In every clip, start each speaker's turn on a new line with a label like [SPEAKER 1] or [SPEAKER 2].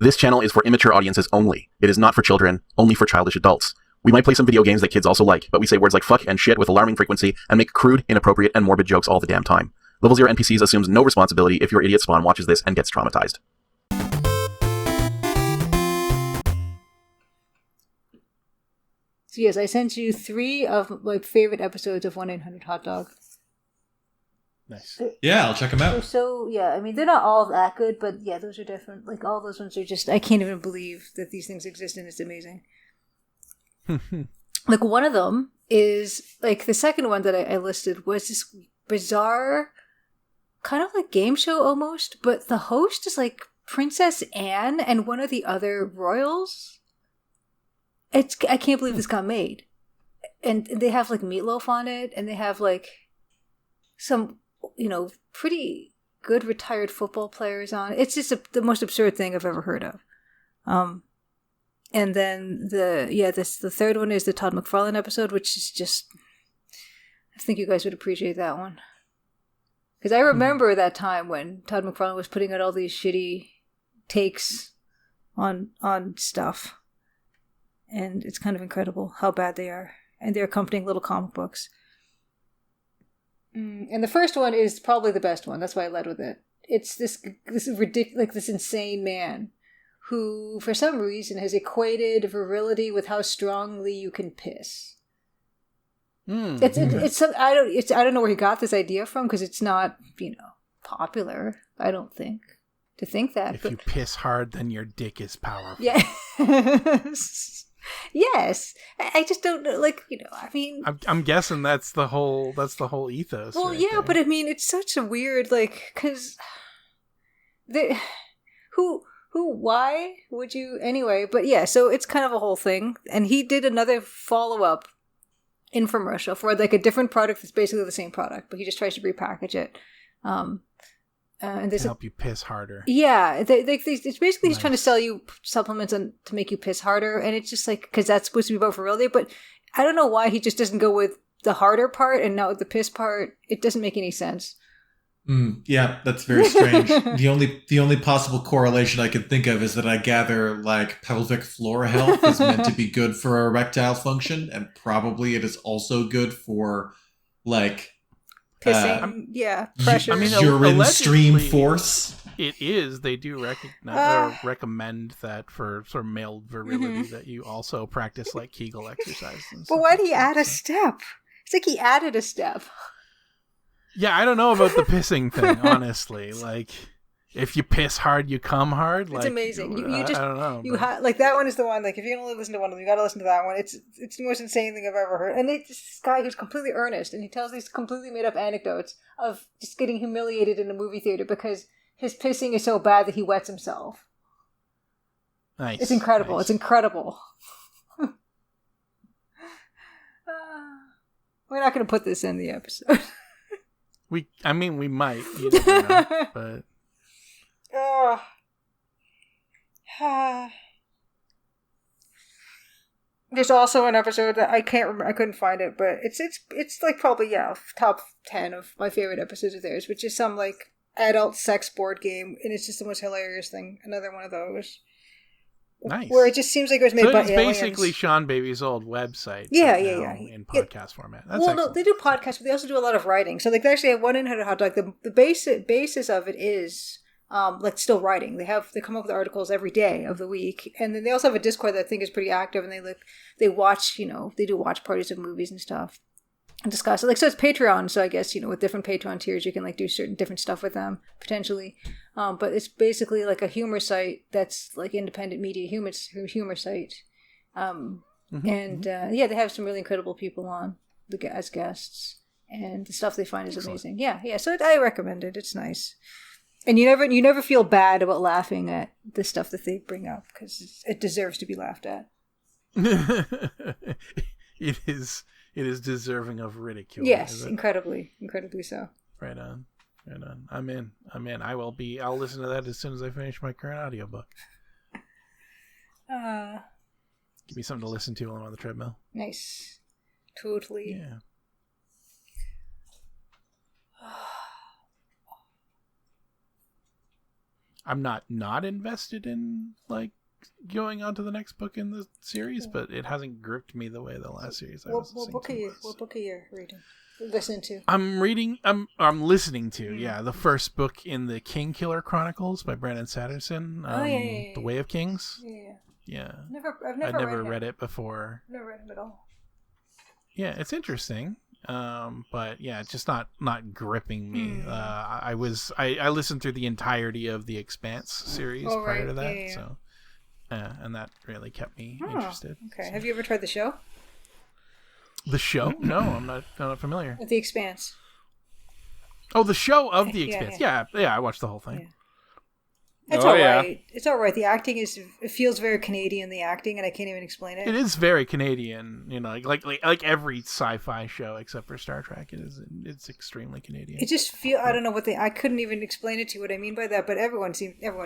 [SPEAKER 1] This channel is for immature audiences only. It is not for children, only for childish adults. We might play some video games that kids also like, but we say words like fuck and shit with alarming frequency and make crude, inappropriate, and morbid jokes all the damn time. Level 0 NPCs assumes no responsibility if your idiot spawn watches this and gets traumatized.
[SPEAKER 2] So yes, I sent you 3 of my favorite episodes of 1-800-HOT-DOG.
[SPEAKER 3] Nice.
[SPEAKER 4] Yeah, I'll check them out.
[SPEAKER 2] So, yeah, I mean, they're not all that good, but yeah, those are different. Like, all those ones are just, I can't even believe that these things exist, and it's amazing. Like, one of them is, like, the second one that I listed was this bizarre, kind of like game show almost, but the host is, like, Princess Anne and one of the other royals. I can't believe this got made. And they have, like, Meatloaf on it, and they have, like, some, you know, pretty good retired football players on. It's just the most absurd thing I've ever heard of. And then the third one is the Todd McFarlane episode, which is just, I think you guys would appreciate that one. Because I remember that time when Todd McFarlane was putting out all these shitty takes on stuff. And it's kind of incredible how bad they are. And they're accompanying little comic books. And the first one is probably the best one. That's why I led with it. It's this ridiculous, like this insane man who, for some reason, has equated virility with how strongly you can piss. It's I don't know where he got this idea from, because it's not, you know, popular. I don't think to think that.
[SPEAKER 3] If you piss hard, then your dick is powerful.
[SPEAKER 2] Yeah. Yes, I just don't know. Like, you know, I mean,
[SPEAKER 3] I'm guessing that's the whole ethos.
[SPEAKER 2] Well,
[SPEAKER 3] right
[SPEAKER 2] yeah,
[SPEAKER 3] there.
[SPEAKER 2] but I mean, it's such a weird, like, because why would you anyway? But yeah, so it's kind of a whole thing, and he did another follow-up infomercial for like a different product that's basically the same product, but he just tries to repackage it. And
[SPEAKER 3] to help you piss harder.
[SPEAKER 2] Yeah, it's basically
[SPEAKER 3] Nice.
[SPEAKER 2] he's trying to sell you supplements to make you piss harder, and it's just like, because that's supposed to be about virility, but I don't know why he just doesn't go with the harder part and not with the piss part. It doesn't make any sense.
[SPEAKER 4] Yeah, that's very strange. The only possible correlation I can think of is that I gather like pelvic floor health is meant to be good for erectile function, and probably it is also good for like
[SPEAKER 2] Pissing, pressure.
[SPEAKER 3] I mean,
[SPEAKER 4] urine
[SPEAKER 3] allegedly,
[SPEAKER 4] stream force.
[SPEAKER 3] It is. They do recognize or recommend that for sort of male virility that you also practice like Kegel exercises.
[SPEAKER 2] But why did he add a step? It's like he added a step.
[SPEAKER 3] Yeah, I don't know about the pissing thing, honestly. Like, if you piss hard, you come hard.
[SPEAKER 2] It's
[SPEAKER 3] like,
[SPEAKER 2] amazing. You just,
[SPEAKER 3] I don't know.
[SPEAKER 2] like that one is the one. Like, if you can only listen to one of them, you got to listen to that one. It's the most insane thing I've ever heard. And this guy who's completely earnest, and he tells these completely made up anecdotes of just getting humiliated in a movie theater because his pissing is so bad that he wets himself.
[SPEAKER 3] Nice.
[SPEAKER 2] It's incredible.
[SPEAKER 3] Nice.
[SPEAKER 2] It's incredible. We're not going to put this in the episode.
[SPEAKER 3] We might. You never know, but.
[SPEAKER 2] There's also an episode that I can't remember. I couldn't find it, but it's like probably top 10 of my favorite episodes of theirs, which is some like adult sex board game, and it's just the most hilarious thing. Another one of those.
[SPEAKER 3] Nice.
[SPEAKER 2] Where it just seems like it was made by aliens.
[SPEAKER 3] So it's basically Sean Baby's old website.
[SPEAKER 2] Yeah.
[SPEAKER 3] In podcast format. That's
[SPEAKER 2] no, they do podcasts, but they also do a lot of writing. So like they actually have 1-800-HOT-DOG. The basis of it is like still writing. They come up with articles every day of the week, and then they also have a Discord that I think is pretty active, and they watch, you know, they do watch parties of movies and stuff and discuss it. Like, so it's Patreon, so I guess, you know, with different Patreon tiers you can like do certain different stuff with them potentially. But it's basically like a humor site that's like independent media humor site. And they have some really incredible people on as guests, and the stuff they find is amazing. Yeah. So I recommend it. It's nice. And you never feel bad about laughing at the stuff that they bring up, because it deserves to be laughed at.
[SPEAKER 3] It is deserving of ridicule.
[SPEAKER 2] Yes, incredibly so.
[SPEAKER 3] Right on. I'm in. I'll listen to that as soon as I finish my current audiobook. Give me something to listen to while I'm on the treadmill.
[SPEAKER 2] Nice. Totally.
[SPEAKER 3] Yeah. I'm not invested in like going on to the next book in the series, but it hasn't gripped me the way the last series I was listening to.
[SPEAKER 2] What book are you reading? Listening to?
[SPEAKER 3] I'm listening to, the first book in the King Killer Chronicles by Brandon Sanderson. The Way of Kings. Yeah. I've never read it before.
[SPEAKER 2] Never read him at all.
[SPEAKER 3] Yeah, it's interesting. But yeah, it's just not gripping me. I listened through the entirety of the Expanse series prior to that, so and that really kept me interested.
[SPEAKER 2] Okay.
[SPEAKER 3] So.
[SPEAKER 2] Have you ever tried the show?
[SPEAKER 3] The show? No, I'm not familiar.
[SPEAKER 2] The Expanse.
[SPEAKER 3] Oh, the show of The Expanse. Yeah, I watched the whole thing.
[SPEAKER 2] Yeah. It's all right. It's all right. The acting it feels very Canadian, the acting, and I can't even explain it.
[SPEAKER 3] It is very Canadian, like every sci-fi show except for Star Trek. It's extremely Canadian.
[SPEAKER 2] It just I don't know I couldn't even explain it to you what I mean by that, but everyone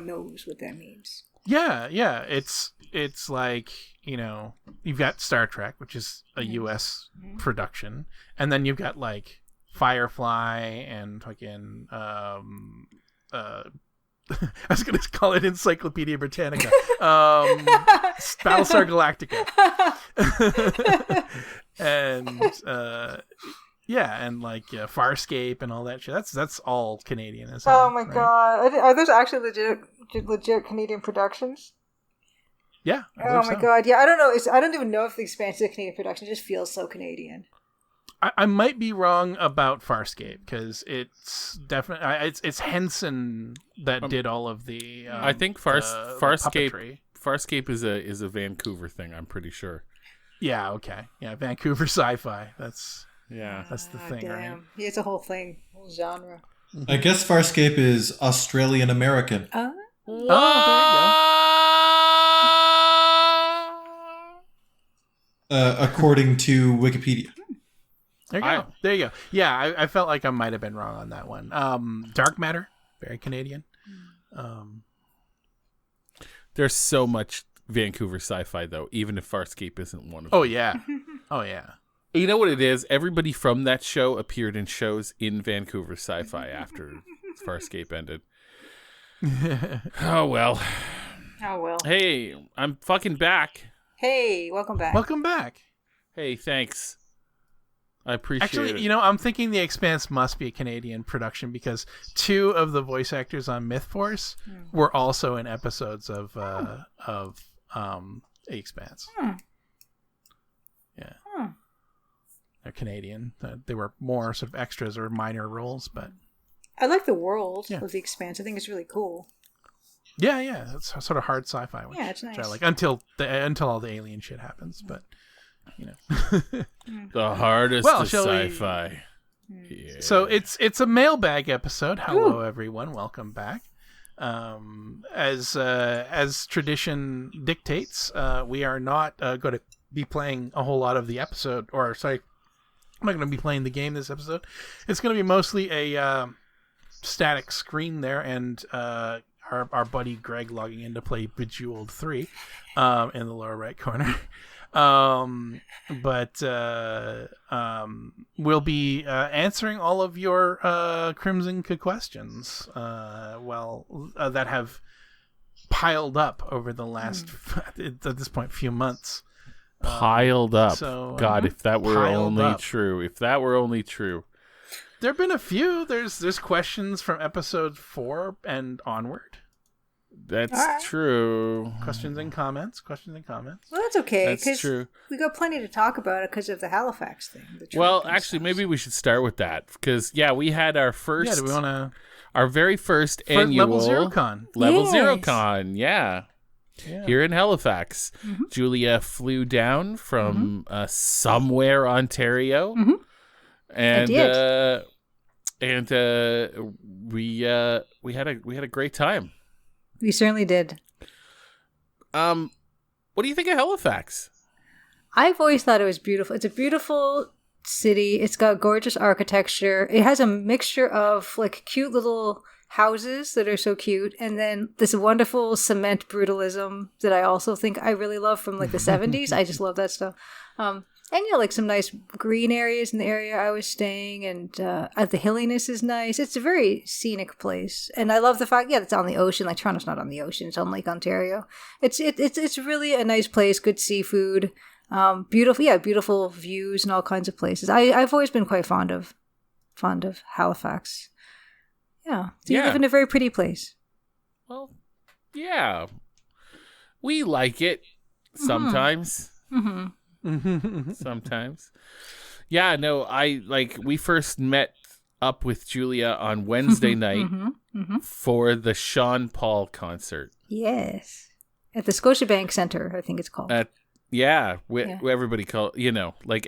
[SPEAKER 2] knows what that means.
[SPEAKER 3] Yeah. It's like, you've got Star Trek, which is a US production, and then you've got like Firefly and fucking I was going to call it Encyclopedia Britannica. Battlestar Galactica. and Farscape and all that shit. That's all Canadian as hell.
[SPEAKER 2] Oh my god. Are those actually legit Canadian productions?
[SPEAKER 3] Yeah.
[SPEAKER 2] Oh my god. Yeah, I don't know. I don't even know if The Expanse is a Canadian production. It just feels so Canadian.
[SPEAKER 3] I might be wrong about Farscape because it's definitely it's Henson that did all of the.
[SPEAKER 5] I think Farscape
[SPEAKER 3] puppetry.
[SPEAKER 5] is a Vancouver thing. I'm pretty sure.
[SPEAKER 3] Yeah. Okay. Yeah. Vancouver sci-fi. That's the thing,
[SPEAKER 2] damn.
[SPEAKER 3] right?
[SPEAKER 2] Yeah, it's a whole thing, whole genre.
[SPEAKER 4] I guess Farscape is Australian American.
[SPEAKER 3] There you go.
[SPEAKER 4] According to Wikipedia.
[SPEAKER 3] There you go. Yeah, I felt like I might have been wrong on that one. Dark Matter, very Canadian.
[SPEAKER 5] There's so much Vancouver sci-fi, though, even if Farscape isn't one of them.
[SPEAKER 3] Oh, yeah.
[SPEAKER 5] You know what it is? Everybody from that show appeared in shows in Vancouver sci-fi after Farscape ended. Oh, well. Hey, I'm fucking back.
[SPEAKER 2] Hey, welcome back.
[SPEAKER 3] Welcome back.
[SPEAKER 5] Hey, thanks. I appreciate it.
[SPEAKER 3] Actually, I'm thinking The Expanse must be a Canadian production because 2 of the voice actors on Myth Force were also in episodes of The Expanse. Yeah. They're Canadian. They were more sort of extras or minor roles, but
[SPEAKER 2] I like the world of The Expanse. I think it's really cool.
[SPEAKER 3] Yeah. It's sort of hard sci-fi. Which
[SPEAKER 2] it's nice.
[SPEAKER 3] I like until all the alien shit happens, but
[SPEAKER 5] the hardest of sci-fi. Yeah.
[SPEAKER 3] So it's a mailbag episode. Hello, everyone. Welcome back. As tradition dictates, we are not going to be playing a whole lot of the episode. I'm not going to be playing the game this episode. It's going to be mostly a static screen there, and our buddy Greg logging in to play Bejeweled 3 in the lower right corner. But we'll be answering all of your Crimson questions that have piled up over the last at this point few months.
[SPEAKER 5] Piled up.
[SPEAKER 3] So,
[SPEAKER 5] God, if that were only true. If that were only true.
[SPEAKER 3] There have been a few. There's questions from episode 4 and onward.
[SPEAKER 5] That's true.
[SPEAKER 3] Questions and comments.
[SPEAKER 2] Well, that's okay.
[SPEAKER 5] That's true.
[SPEAKER 2] We got plenty to talk about it because of the Halifax thing.
[SPEAKER 5] Well, actually, maybe we should start with that because we had our first.
[SPEAKER 3] Yeah, do we want to?
[SPEAKER 5] Our very first annual
[SPEAKER 3] Level Zero Con.
[SPEAKER 5] Level Zero Con, yeah. Here in Halifax. Julia flew down from somewhere Ontario, and we had a great time.
[SPEAKER 2] We certainly did.
[SPEAKER 5] What do you think of Halifax?
[SPEAKER 2] I've always thought it was beautiful. It's a beautiful city. It's got gorgeous architecture. It has a mixture of like cute little houses that are so cute, and then this wonderful cement brutalism that I also think I really love from like the 70s. I just love that stuff. And yeah, like some nice green areas in the area I was staying, and the hilliness is nice. It's a very scenic place, and I love the fact, it's on the ocean. Like Toronto's not on the ocean; it's on Lake Ontario. It's really a nice place. Good seafood, beautiful views and all kinds of places. I've always been quite fond of Halifax. Yeah, you live in a very pretty place.
[SPEAKER 5] Well, yeah, we like it sometimes.
[SPEAKER 2] Mm-hmm.
[SPEAKER 5] Sometimes. Yeah, no, we first met up with Julia on Wednesday night for the Sean Paul concert.
[SPEAKER 2] Yes. At the Scotiabank Centre, I think it's called.
[SPEAKER 5] Everybody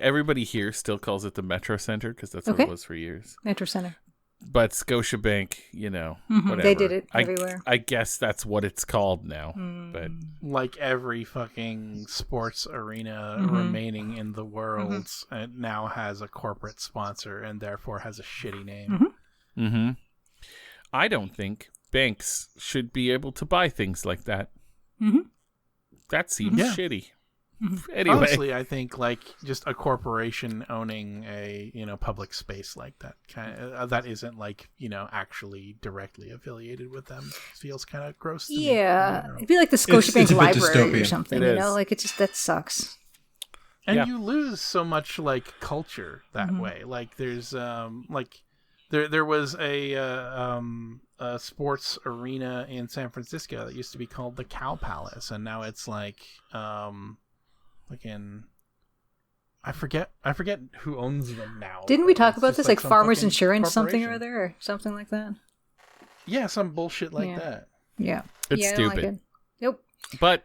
[SPEAKER 5] everybody here still calls it the Metro Center because that's what it was for years.
[SPEAKER 2] Metro Center.
[SPEAKER 5] But Scotiabank, whatever.
[SPEAKER 2] They did it everywhere.
[SPEAKER 5] I guess that's what it's called now. But
[SPEAKER 3] like every fucking sports arena remaining in the world, it now has a corporate sponsor and therefore has a shitty name.
[SPEAKER 5] I don't think banks should be able to buy things like that. That seems shitty. Anyway.
[SPEAKER 3] Honestly, I think just a corporation owning a public space like that that isn't actually directly affiliated with them feels kind of gross to me.
[SPEAKER 2] It'd be like the Scotiabank Library or something.
[SPEAKER 5] It
[SPEAKER 2] it just that sucks.
[SPEAKER 3] And you lose so much culture that way. There's there was a sports arena in San Francisco that used to be called the Cow Palace, and now it's I forget who owns them now.
[SPEAKER 2] Didn't we talk about this Farmers Insurance something or other or something like that?
[SPEAKER 3] Yeah, some bullshit like that.
[SPEAKER 2] Yeah.
[SPEAKER 5] It's stupid.
[SPEAKER 2] I don't like it. Nope.
[SPEAKER 5] But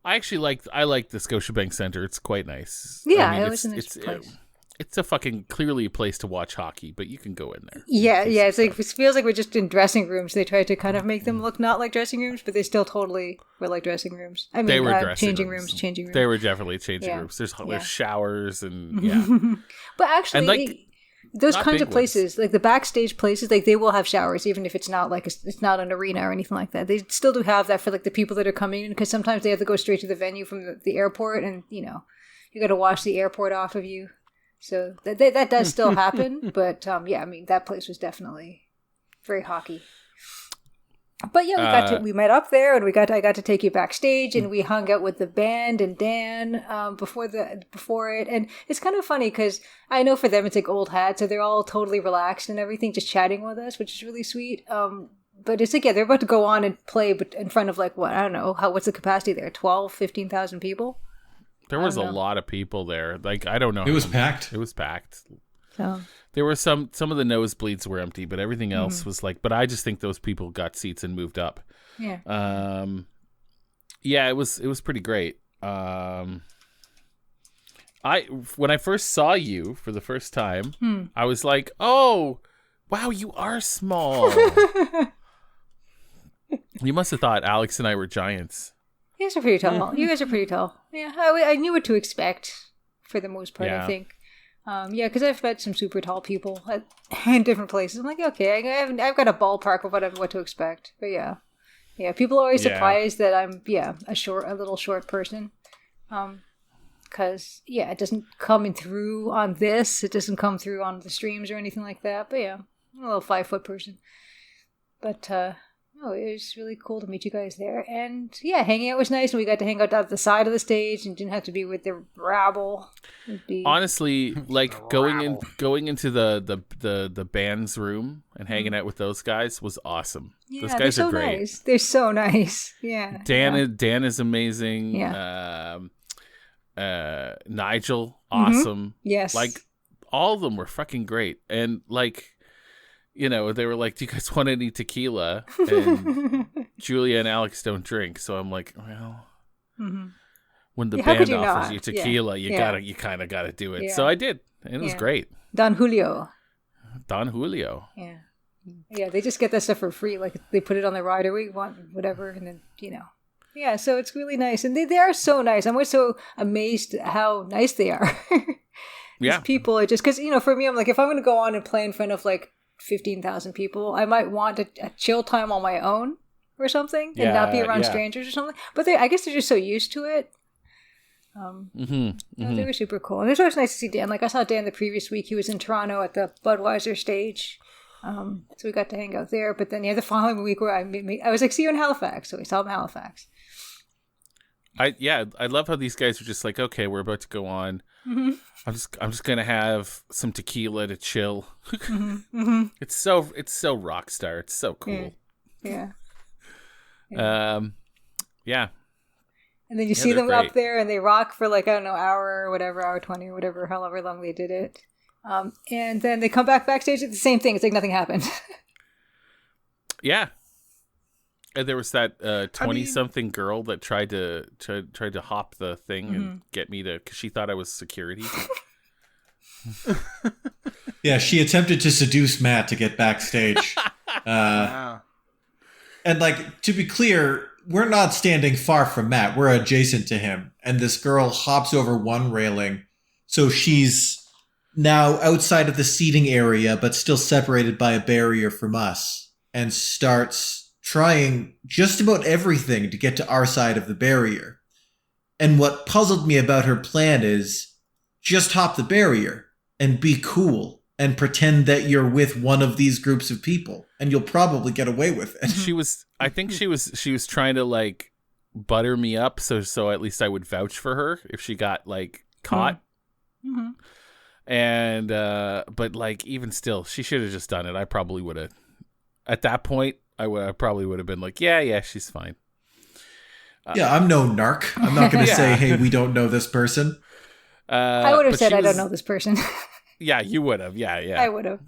[SPEAKER 5] I actually like the Scotiabank Center. It's quite nice.
[SPEAKER 2] Yeah, it was a nice place.
[SPEAKER 5] It's a fucking clearly a place to watch hockey, but you can go in there.
[SPEAKER 2] Yeah. It's it feels like we're just in dressing rooms. They tried to kind of make them look not like dressing rooms, but they still totally were like dressing rooms. I mean,
[SPEAKER 5] they were
[SPEAKER 2] changing rooms. They
[SPEAKER 5] were definitely changing rooms. There's showers and
[SPEAKER 2] But actually, those kinds of places, like the backstage places, they will have showers, even if it's not it's not an arena or anything like that. They still do have that for the people that are coming in, because sometimes they have to go straight to the venue from the airport, and you got to wash the airport off of you. So that does still happen, but that place was definitely very hockey. But we met up there, and I got to take you backstage, and we hung out with the band and Dan before it, and it's kind of funny because I know for them it's old hat, so they're all totally relaxed and everything, just chatting with us, which is really sweet. But it's they're about to go on and play, but in front of I don't know what's the capacity there, 15,000 people.
[SPEAKER 5] There was a lot of people there. I don't know.
[SPEAKER 4] It was packed.
[SPEAKER 5] It was packed.
[SPEAKER 2] So
[SPEAKER 5] there were some of the nosebleeds were empty, but everything else was but I just think those people got seats and moved up.
[SPEAKER 2] Yeah.
[SPEAKER 5] It was pretty great. When I first saw you for the first time, I was like, "Oh, wow, you are small." You must have thought Alex and I were giants.
[SPEAKER 2] You guys are pretty tall. You guys are pretty tall. Yeah, I knew what to expect for the most part, I think. Because I've met some super tall people in different places. I'm like, okay, I've got a ballpark of what to expect. But yeah, people are always surprised that I'm a little short person. Because it doesn't come through on this. It doesn't come through on the streams or anything like that. But yeah, I'm a little 5-foot person. But it was really cool to meet you guys there, and hanging out was nice, and we got to hang out at the side of the stage and didn't have to be with the rabble.
[SPEAKER 5] Honestly, going into the band's room and hanging out with those guys was awesome. Those guys are great.
[SPEAKER 2] Nice. They're so nice. Yeah.
[SPEAKER 5] Dan is amazing.
[SPEAKER 2] Yeah.
[SPEAKER 5] Nigel, awesome.
[SPEAKER 2] Yes.
[SPEAKER 5] All of them were fucking great, and they were like, "Do you guys want any tequila?" And Julia and Alex don't drink, so I'm like, well, when the band offers you tequila, you kind of gotta do it. Yeah. So I did, and it was great.
[SPEAKER 2] Don Julio.
[SPEAKER 5] Yeah.
[SPEAKER 2] Yeah, they just get that stuff for free. They put it on the rider, we want whatever, and then Yeah, so it's really nice, and they are so nice. I'm always so amazed at how nice they are. These people are just because for me, I'm like, if I'm going to go on and play in front of 15,000 people, I might want a chill time on my own or something, and not be around strangers or something. But I guess they're just so used to it. They were super cool. And it was always nice to see Dan. Like, I saw Dan the previous week. He was in Toronto at the Budweiser stage. So we got to hang out there. But then, the following week where I was like, see you in Halifax. So we saw him in Halifax.
[SPEAKER 5] I love how these guys are just like, okay, we're about to go on. I'm just gonna have some tequila to chill. It's so rock star. It's so cool.
[SPEAKER 2] Yeah.
[SPEAKER 5] Yeah.
[SPEAKER 2] And then you see them up there, and they rock for like, I don't know, hour or whatever, hour 20 or whatever, however long they did it. And then they come backstage at the same thing. It's like nothing happened.
[SPEAKER 5] Yeah. And there was that 20-something girl that tried to hop the thing and get me to, because she thought I was security.
[SPEAKER 4] Yeah, she attempted to seduce Matt to get backstage.
[SPEAKER 3] Wow.
[SPEAKER 4] And like, to be clear, we're not standing far from Matt. We're adjacent to him. And this girl hops over one railing. So she's now outside of the seating area, but still separated by a barrier from us, and starts trying just about everything to get to our side of the barrier. And what puzzled me about her plan is just hop the barrier and be cool and pretend that you're with one of these groups of people, and you'll probably get away with it.
[SPEAKER 5] I think she was trying to like butter me up so at least I would vouch for her if she got like caught. And but like, even still, she should have just done it. I probably would have, at that point, I probably would have been like, yeah, she's fine.
[SPEAKER 4] Yeah, I'm no narc. I'm not going to say, hey, we don't know this person.
[SPEAKER 2] I would have said, I don't know this person.
[SPEAKER 5] Yeah, you would have. Yeah.
[SPEAKER 2] I would have.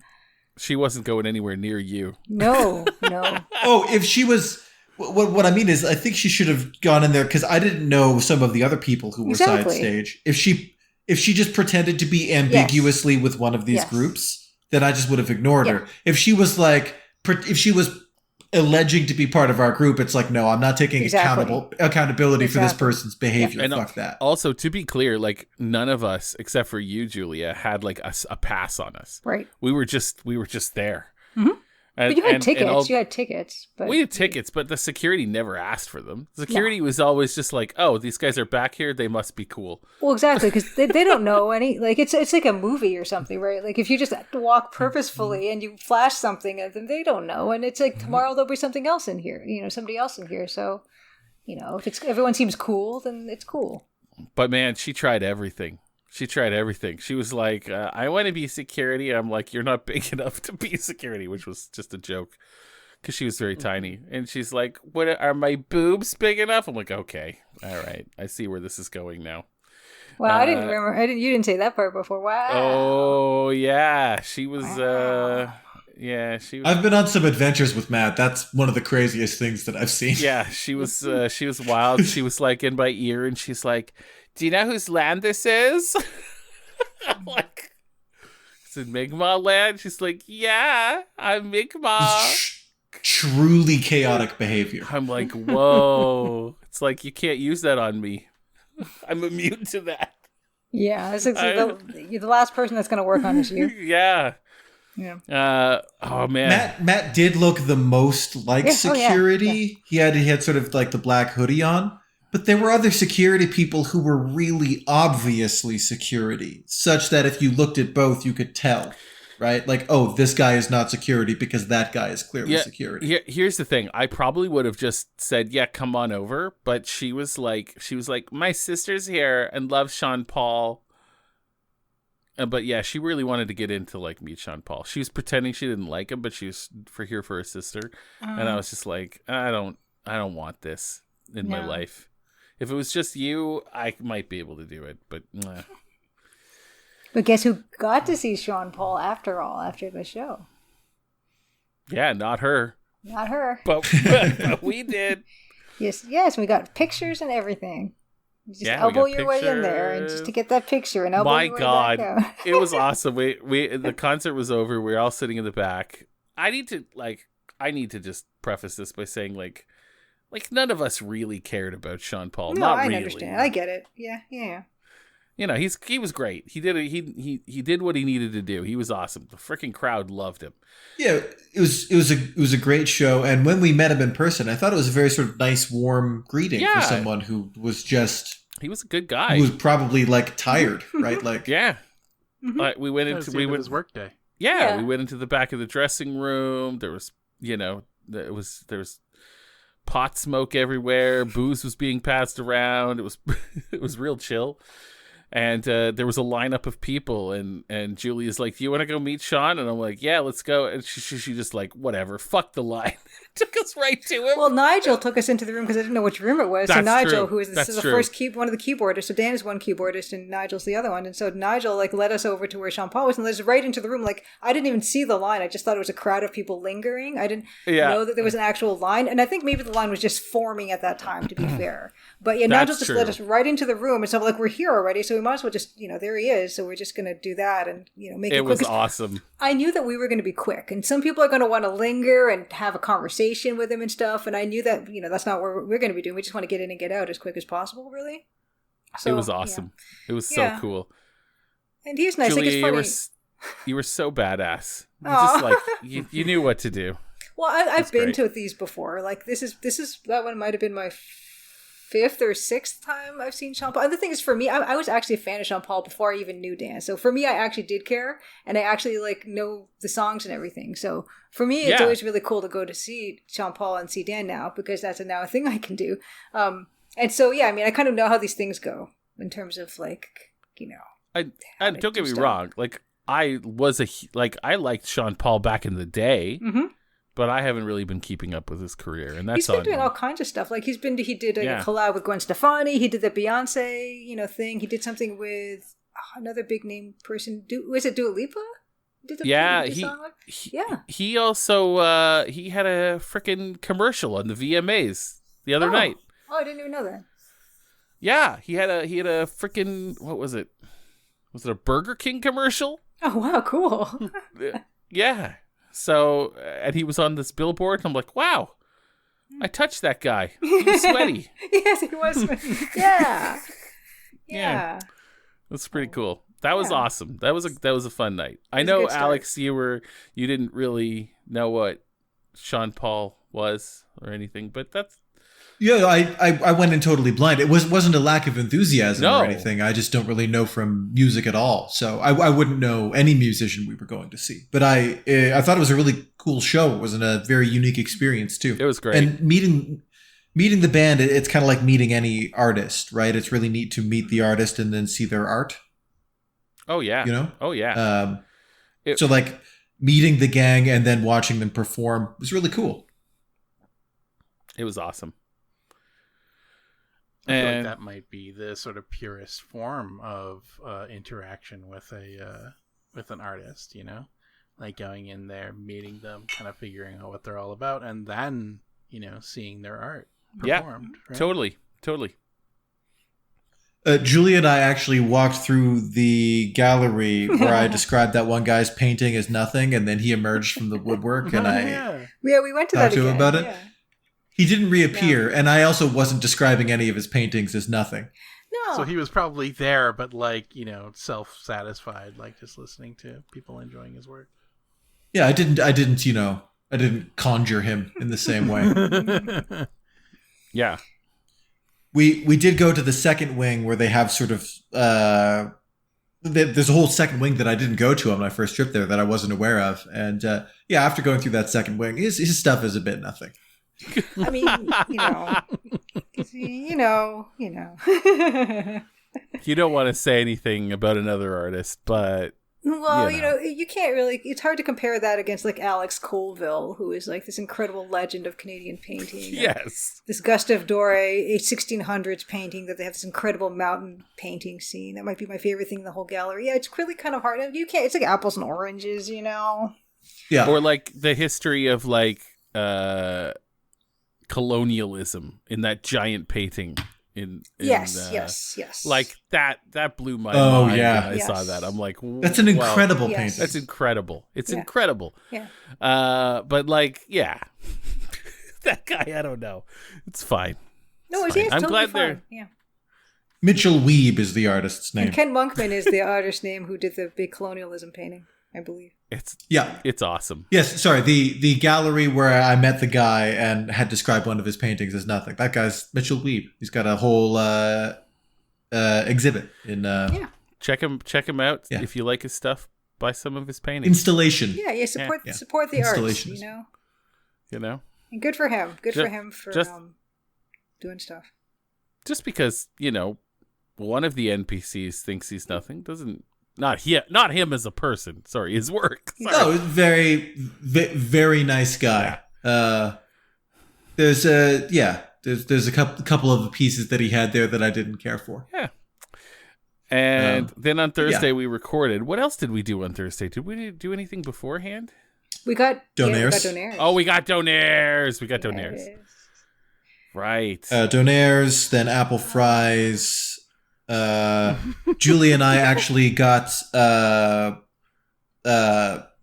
[SPEAKER 5] She wasn't going anywhere near you.
[SPEAKER 2] No.
[SPEAKER 4] Oh, if she was... What I mean is, I think she should have gone in there, because I didn't know some of the other people who were side stage. If she just pretended to be ambiguously with one of these groups, then I just would have ignored her. If she was alleging to be part of our group, it's like, no, I'm not taking accountability for this person's behavior.
[SPEAKER 5] And
[SPEAKER 4] fuck that.
[SPEAKER 5] Also, to be clear, like, none of us, except for you, Julia, had like a pass on us.
[SPEAKER 2] Right.
[SPEAKER 5] We were just there.
[SPEAKER 2] But you had tickets. You had tickets. But
[SPEAKER 5] we had tickets, but the security never asked for them. Security was always just like, oh, these guys are back here. They must be cool.
[SPEAKER 2] Well, exactly, because they don't know any. Like, it's like a movie or something, right? Like, if you just walk purposefully and you flash something at them, they don't know. And it's like, tomorrow there'll be something else in here. Somebody else in here. So, if everyone seems cool, then it's cool.
[SPEAKER 5] But man, she tried everything. She was like, I want to be security. I'm like, you're not big enough to be security, which was just a joke because she was very tiny. And she's like, what, are my boobs big enough? I'm like, okay, all right. I see where this is going now.
[SPEAKER 2] Wow, I didn't remember. You didn't say that part before. Wow.
[SPEAKER 5] Oh, yeah. She was, she was.
[SPEAKER 4] I've been on some adventures with Matt. That's one of the craziest things that I've seen.
[SPEAKER 5] Yeah, she was wild. She was like in my ear and she's like, do you know whose land this is? I'm like, is it Mi'kmaq land? She's like, yeah, I'm Mi'kmaq.
[SPEAKER 4] Truly chaotic behavior.
[SPEAKER 5] I'm like, whoa. It's like, you can't use that on me. I'm immune to that.
[SPEAKER 2] Yeah, it's like the last person that's going to work on is you.
[SPEAKER 5] Yeah. Oh man,
[SPEAKER 4] Matt did look the most like security. He had sort of like the black hoodie on. But there were other security people who were really obviously security, such that if you looked at both, you could tell, right? Like, oh, this guy is not security because that guy is clearly security.
[SPEAKER 5] Here's the thing. I probably would have just said, yeah, come on over. But she was like, my sister's here and loves Sean Paul. But yeah, she really wanted to get into like meet Sean Paul. She was pretending she didn't like him, but she was here for her sister. And I was just like, I don't want this in my life. If it was just you, I might be able to do it, but
[SPEAKER 2] But guess who got to see Sean Paul after the show?
[SPEAKER 5] Yeah, not her.
[SPEAKER 2] Not her.
[SPEAKER 5] But we did.
[SPEAKER 2] Yes, we got pictures and everything. You just elbow your way in there and just to get that picture and elbow your way back out.
[SPEAKER 5] It was awesome. The concert was over. We were all sitting in the back. I need to just preface this by saying like none of us really cared about Sean Paul.
[SPEAKER 2] No,
[SPEAKER 5] Not
[SPEAKER 2] I
[SPEAKER 5] really.
[SPEAKER 2] understand. I get it. Yeah.
[SPEAKER 5] He was great. He did it. He did what he needed to do. He was awesome. The freaking crowd loved him.
[SPEAKER 4] Yeah, it was a great show. And when we met him in person, I thought it was a very sort of nice, warm greeting for someone who was just
[SPEAKER 5] He was a good guy.
[SPEAKER 4] He was probably like tired, right? Like,
[SPEAKER 5] yeah.
[SPEAKER 2] Mhm.
[SPEAKER 5] We went into
[SPEAKER 3] his work day.
[SPEAKER 5] Yeah, we went into the back of the dressing room. There was, there was pot smoke everywhere. Booze was being passed around. It was it was real chill. And there was a lineup of people, and Julia's like, "Do you want to go meet Sean?" And I'm like, "Yeah, let's go." And she just like, "Whatever, fuck the line." Took us right to him.
[SPEAKER 2] Well, Nigel took us into the room because I didn't know which room it was.
[SPEAKER 5] That's
[SPEAKER 2] so Nigel,
[SPEAKER 5] true.
[SPEAKER 2] who is
[SPEAKER 5] That's
[SPEAKER 2] the
[SPEAKER 5] true.
[SPEAKER 2] first one of the keyboardists, so Dan is one keyboardist and Nigel's the other one. And so Nigel like led us over to where Sean Paul was and led us right into the room. Like I didn't even see the line. I just thought it was a crowd of people lingering. I didn't know that there was an actual line. And I think maybe the line was just forming at that time, to be fair. But yeah, Nigel just led us right into the room. And so like we're here already, so we might as well just, there he is. So we're just going to do that and, make it quick.
[SPEAKER 5] It was awesome.
[SPEAKER 2] I knew that we were going to be quick, and some people are going to want to linger and have a conversation with him and stuff. And I knew that, that's not what we're going to be doing. We just want to get in and get out as quick as possible, really. So,
[SPEAKER 5] it was awesome. Yeah. It was so cool.
[SPEAKER 2] And he's nice.
[SPEAKER 5] Julia,
[SPEAKER 2] like, it's funny.
[SPEAKER 5] you were so badass. Just like you knew what to do.
[SPEAKER 2] Well, I've been to these before. Like this is that one might have been my 5th or 6th time I've seen Sean Paul. And the thing is, for me, I was actually a fan of Sean Paul before I even knew Dan. So for me, I actually did care, and I actually know the songs and everything. So for me, it's always really cool to go to see Sean Paul and see Dan now, because that's now a thing I can do. And so I kind of know how these things go in terms of
[SPEAKER 5] I don't get me wrong. Like I liked Sean Paul back in the day.
[SPEAKER 2] Mm-hmm.
[SPEAKER 5] But I haven't really been keeping up with his career, and that's
[SPEAKER 2] he's been doing all kinds of stuff. Like he did a collab with Gwen Stefani. He did the Beyonce, thing. He did something with another big name person. Was it Dua Lipa?
[SPEAKER 5] He also he had a freaking commercial on the VMAs the other night.
[SPEAKER 2] Oh, I didn't even know that.
[SPEAKER 5] Yeah, he had a freaking, what was it? Was it a Burger King commercial?
[SPEAKER 2] Oh wow, cool.
[SPEAKER 5] Yeah. So, and he was on this billboard, and I'm like, wow, I touched that guy. He was sweaty.
[SPEAKER 2] Yes, he was sweaty. Yeah. Yeah.
[SPEAKER 5] That's pretty cool. That was awesome. That was a fun night. I know, Alex, you didn't really know what Sean Paul was or anything, but that's...
[SPEAKER 4] Yeah, I went in totally blind. It wasn't a lack of enthusiasm or anything. I just don't really know from music at all. So I wouldn't know any musician we were going to see. But I thought it was a really cool show. It was a very unique experience too.
[SPEAKER 5] It was great.
[SPEAKER 4] And meeting the band, it's kind of like meeting any artist, right? It's really neat to meet the artist and then see their art.
[SPEAKER 5] Oh yeah. Oh yeah.
[SPEAKER 4] So like meeting the gang and then watching them perform was really cool.
[SPEAKER 5] It was awesome.
[SPEAKER 3] I feel like that might be the sort of purest form of interaction with an artist, like going in there, meeting them, kind of figuring out what they're all about, and then seeing their art performed.
[SPEAKER 5] Yeah,
[SPEAKER 3] right?
[SPEAKER 5] totally.
[SPEAKER 4] Julia and I actually walked through the gallery where I described that one guy's painting as nothing, and then he emerged from the woodwork, and
[SPEAKER 2] we went to that
[SPEAKER 4] talked to him about it.
[SPEAKER 2] Yeah.
[SPEAKER 4] He didn't reappear, and I also wasn't describing any of his paintings as nothing.
[SPEAKER 2] No.
[SPEAKER 3] So he was probably there, but self-satisfied, just listening to people enjoying his work.
[SPEAKER 4] Yeah, I didn't conjure him in the same way.
[SPEAKER 5] Yeah.
[SPEAKER 4] We did go to the second wing where they have sort of there's a whole second wing that I didn't go to on my first trip there that I wasn't aware of, and after going through that second wing, his stuff is a bit nothing.
[SPEAKER 2] I mean,
[SPEAKER 5] You don't want to say anything about another artist, but
[SPEAKER 2] well, you can't really. It's hard to compare that against Alex Colville, who is this incredible legend of Canadian painting.
[SPEAKER 5] Yes,
[SPEAKER 2] this Gustave Doré 1600s painting that they have this incredible mountain painting scene. That might be my favorite thing in the whole gallery. Yeah, it's really kind of hard. You can't. It's like apples and oranges,
[SPEAKER 4] Yeah,
[SPEAKER 5] or the history of colonialism in that giant painting.
[SPEAKER 2] Yes.
[SPEAKER 5] Like that blew my mind when I saw that. I'm like,
[SPEAKER 4] that's an incredible painting.
[SPEAKER 5] That's incredible. It's incredible.
[SPEAKER 2] Yeah.
[SPEAKER 5] But that guy, I don't know. It's fine.
[SPEAKER 2] No,
[SPEAKER 5] it's
[SPEAKER 2] fine.
[SPEAKER 5] I'm
[SPEAKER 2] totally
[SPEAKER 5] glad
[SPEAKER 2] fine.
[SPEAKER 5] they're.
[SPEAKER 2] Yeah.
[SPEAKER 4] Mitchell Weeb is the artist's name.
[SPEAKER 2] And Ken Monkman is the artist's name who did the big colonialism painting, I believe.
[SPEAKER 5] It's awesome.
[SPEAKER 4] Yes, sorry. The gallery where I met the guy and had described one of his paintings as nothing. That guy's Mitchell Weeb. He's got a whole exhibit in
[SPEAKER 5] Check him out.
[SPEAKER 4] Yeah.
[SPEAKER 5] If you like his stuff, buy some of his paintings.
[SPEAKER 4] installation.
[SPEAKER 2] Yeah, support the arts, you know.
[SPEAKER 5] You know,
[SPEAKER 2] And good for him. Good for him for doing stuff.
[SPEAKER 5] Just because, you know, one of the NPCs thinks he's nothing doesn't. Not him as a person. Sorry, his work. Sorry.
[SPEAKER 4] No, very nice guy. There's a couple of the pieces that he had there that I didn't care for.
[SPEAKER 5] Yeah. And then on Thursday we recorded. What else did we do on Thursday? Did we do anything beforehand?
[SPEAKER 2] We got
[SPEAKER 4] Donaires.
[SPEAKER 2] Donaires.
[SPEAKER 5] Oh, we got Donaires. Donaires. Right.
[SPEAKER 4] Donaires, then apple fries. Julie and I actually got the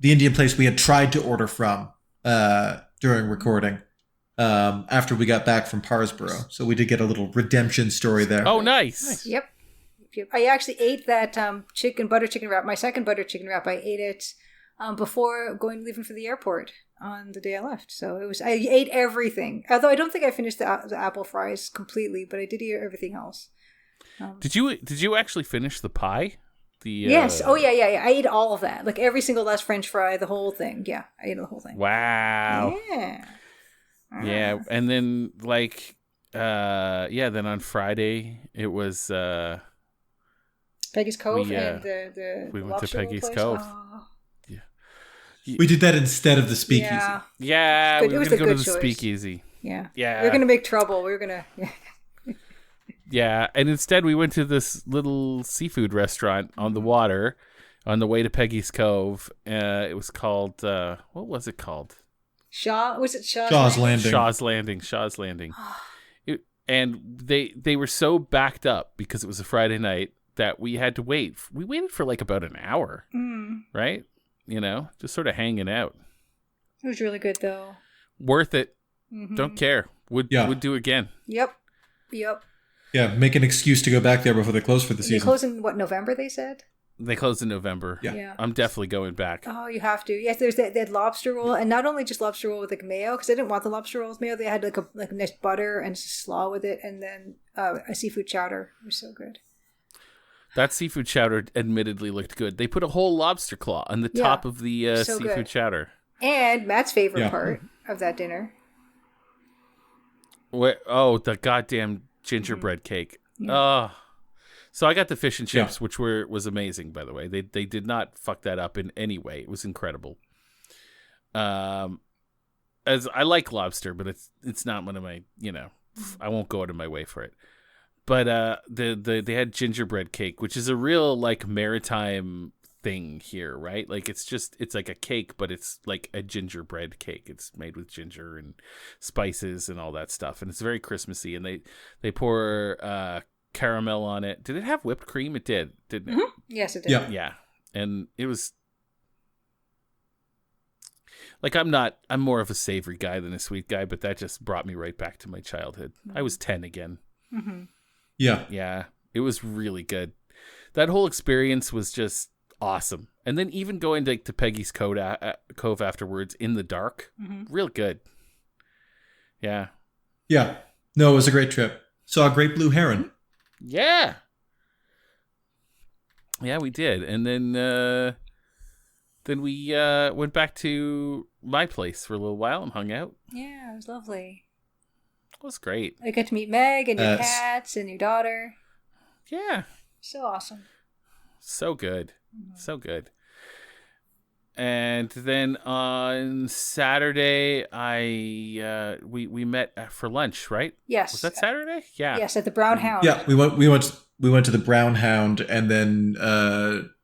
[SPEAKER 4] Indian place we had tried to order from during recording after we got back from Parsboro. So we did get a little redemption story there.
[SPEAKER 5] Oh, nice.
[SPEAKER 2] Yep. I actually ate that butter chicken wrap. My second butter chicken wrap. I ate it before leaving for the airport on the day I left. So I ate everything. Although I don't think I finished the apple fries completely, but I did eat everything else.
[SPEAKER 5] Did you actually finish the pie?
[SPEAKER 2] Yes. Oh yeah. I ate all of that. Like every single last French fry, the whole thing. Yeah, I ate the whole thing.
[SPEAKER 5] Wow.
[SPEAKER 2] Yeah.
[SPEAKER 5] Yeah, and then then on Friday it was
[SPEAKER 2] Peggy's Cove
[SPEAKER 5] we
[SPEAKER 2] the
[SPEAKER 5] went to Peggy's
[SPEAKER 2] place.
[SPEAKER 5] Cove.
[SPEAKER 2] Oh.
[SPEAKER 4] Yeah. We did that instead of the speakeasy.
[SPEAKER 5] Yeah, we were going to go to the
[SPEAKER 2] choice.
[SPEAKER 5] speakeasy.
[SPEAKER 2] Yeah.
[SPEAKER 5] We
[SPEAKER 2] were going to make trouble. We were going to...
[SPEAKER 5] Yeah, and instead we went to this little seafood restaurant on the water on the way to Peggy's Cove. It was called... what was it called?
[SPEAKER 4] Shaw's Landing?
[SPEAKER 5] Shaw's Landing. And they were so backed up because it was a Friday night that we had to wait. We waited for like about an hour, right? You know, just sort of hanging out.
[SPEAKER 2] It was really good though.
[SPEAKER 5] Worth it. Mm-hmm. Don't care. Would do again.
[SPEAKER 2] Yep.
[SPEAKER 4] Yeah, make an excuse to go back there before they close for the season.
[SPEAKER 2] They close in November, they said?
[SPEAKER 5] They close in November.
[SPEAKER 2] Yeah.
[SPEAKER 5] I'm definitely going back.
[SPEAKER 2] Oh, you have to. Yes, there's that lobster roll, and not only just lobster roll with like mayo, because I didn't want the lobster roll with mayo. They had like a nice butter and slaw with it, and then a seafood chowder. It was so good.
[SPEAKER 5] That seafood chowder admittedly looked good. They put a whole lobster claw on the top of the seafood chowder.
[SPEAKER 2] And Matt's favorite part of that dinner.
[SPEAKER 5] The goddamn gingerbread cake. So I got the fish and chips, which was amazing, by the way. They did not fuck that up in any way. It was incredible. As I like lobster, but it's not one of my, I won't go out of my way for it. But they had gingerbread cake, which is a real like maritime thing here, right? Like it's like a cake, but it's like a gingerbread cake. It's made with ginger and spices and all that stuff, and it's very Christmassy. And they pour caramel on it. Did it have whipped cream? It did, didn't it?
[SPEAKER 2] Yes, it did.
[SPEAKER 5] Yeah, and it was like I'm more of a savory guy than a sweet guy, but that just brought me right back to my childhood. I was 10 again.
[SPEAKER 2] Mm-hmm.
[SPEAKER 5] Yeah, it was really good. That whole experience was just awesome. And then even going to Peggy's Cove afterwards in the dark, real good. Yeah.
[SPEAKER 4] No, it was a great trip. Saw a great blue heron.
[SPEAKER 5] Yeah, we did. And then we went back to my place for a little while and hung out.
[SPEAKER 2] Yeah, it was lovely.
[SPEAKER 5] It was great.
[SPEAKER 2] I got to meet Meg and your cats and your daughter.
[SPEAKER 5] Yeah.
[SPEAKER 2] So awesome.
[SPEAKER 5] So good. So good. And then on Saturday, we met for lunch, right?
[SPEAKER 2] Yes.
[SPEAKER 5] Was that Saturday? Yeah.
[SPEAKER 2] Yes, at the Brown Hound.
[SPEAKER 4] Yeah, we went to the Brown Hound, and then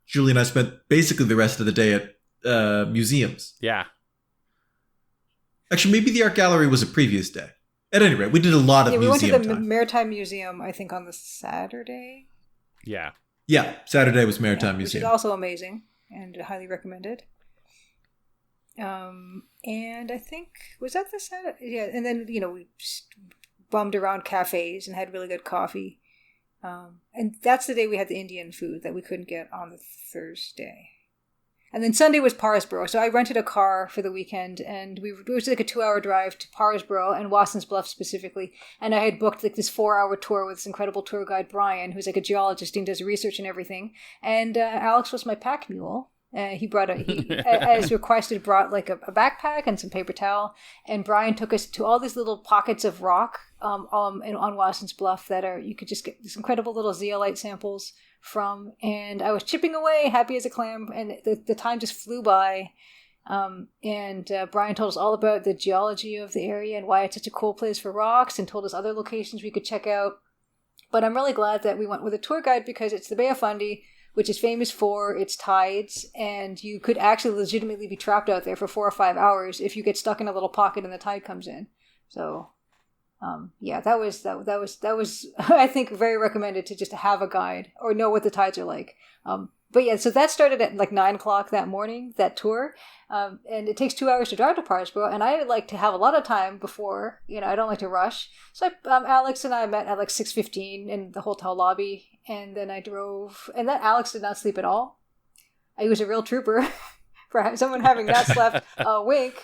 [SPEAKER 4] Julie and I spent basically the rest of the day at museums.
[SPEAKER 5] Yeah.
[SPEAKER 4] Actually, maybe the art gallery was a previous day. At any rate, we did a lot of museum
[SPEAKER 2] we went to the
[SPEAKER 4] time.
[SPEAKER 2] Maritime Museum, I think, on the Saturday.
[SPEAKER 5] Yeah.
[SPEAKER 4] Yeah, Saturday was Maritime Museum.
[SPEAKER 2] Which is also amazing and highly recommended. And I think, was that the Saturday? Yeah, and then, we bummed around cafes and had really good coffee. And that's the day we had the Indian food that we couldn't get on the Thursday. And then Sunday was Parsboro. So I rented a car for the weekend, and it was like a 2-hour drive to Parsboro and Watson's Bluff specifically. And I had booked like this 4-hour tour with this incredible tour guide, Brian, who's like a geologist and does research and everything. And Alex was my pack mule. He brought as requested, brought like a backpack and some paper towel. And Brian took us to all these little pockets of rock on Watson's Bluff that you could just get these incredible little zeolite samples from. And I was chipping away, happy as a clam, and the time just flew by. And Brian told us all about the geology of the area and why it's such a cool place for rocks, and told us other locations we could check out. But I'm really glad that we went with a tour guide, because it's the Bay of Fundy, which is famous for its tides, and you could actually legitimately be trapped out there for 4 or 5 hours if you get stuck in a little pocket and the tide comes in. So, that was I think very recommended, to just have a guide or know what the tides are like. But yeah, so that started at like 9 o'clock that morning, that tour. And it takes 2 hours to drive to Parsboro, and I like to have a lot of time before, I don't like to rush. So Alex and I met at like 6:15 in the hotel lobby, and then I drove, and then Alex did not sleep at all. He was a real trooper for someone having not slept a wink.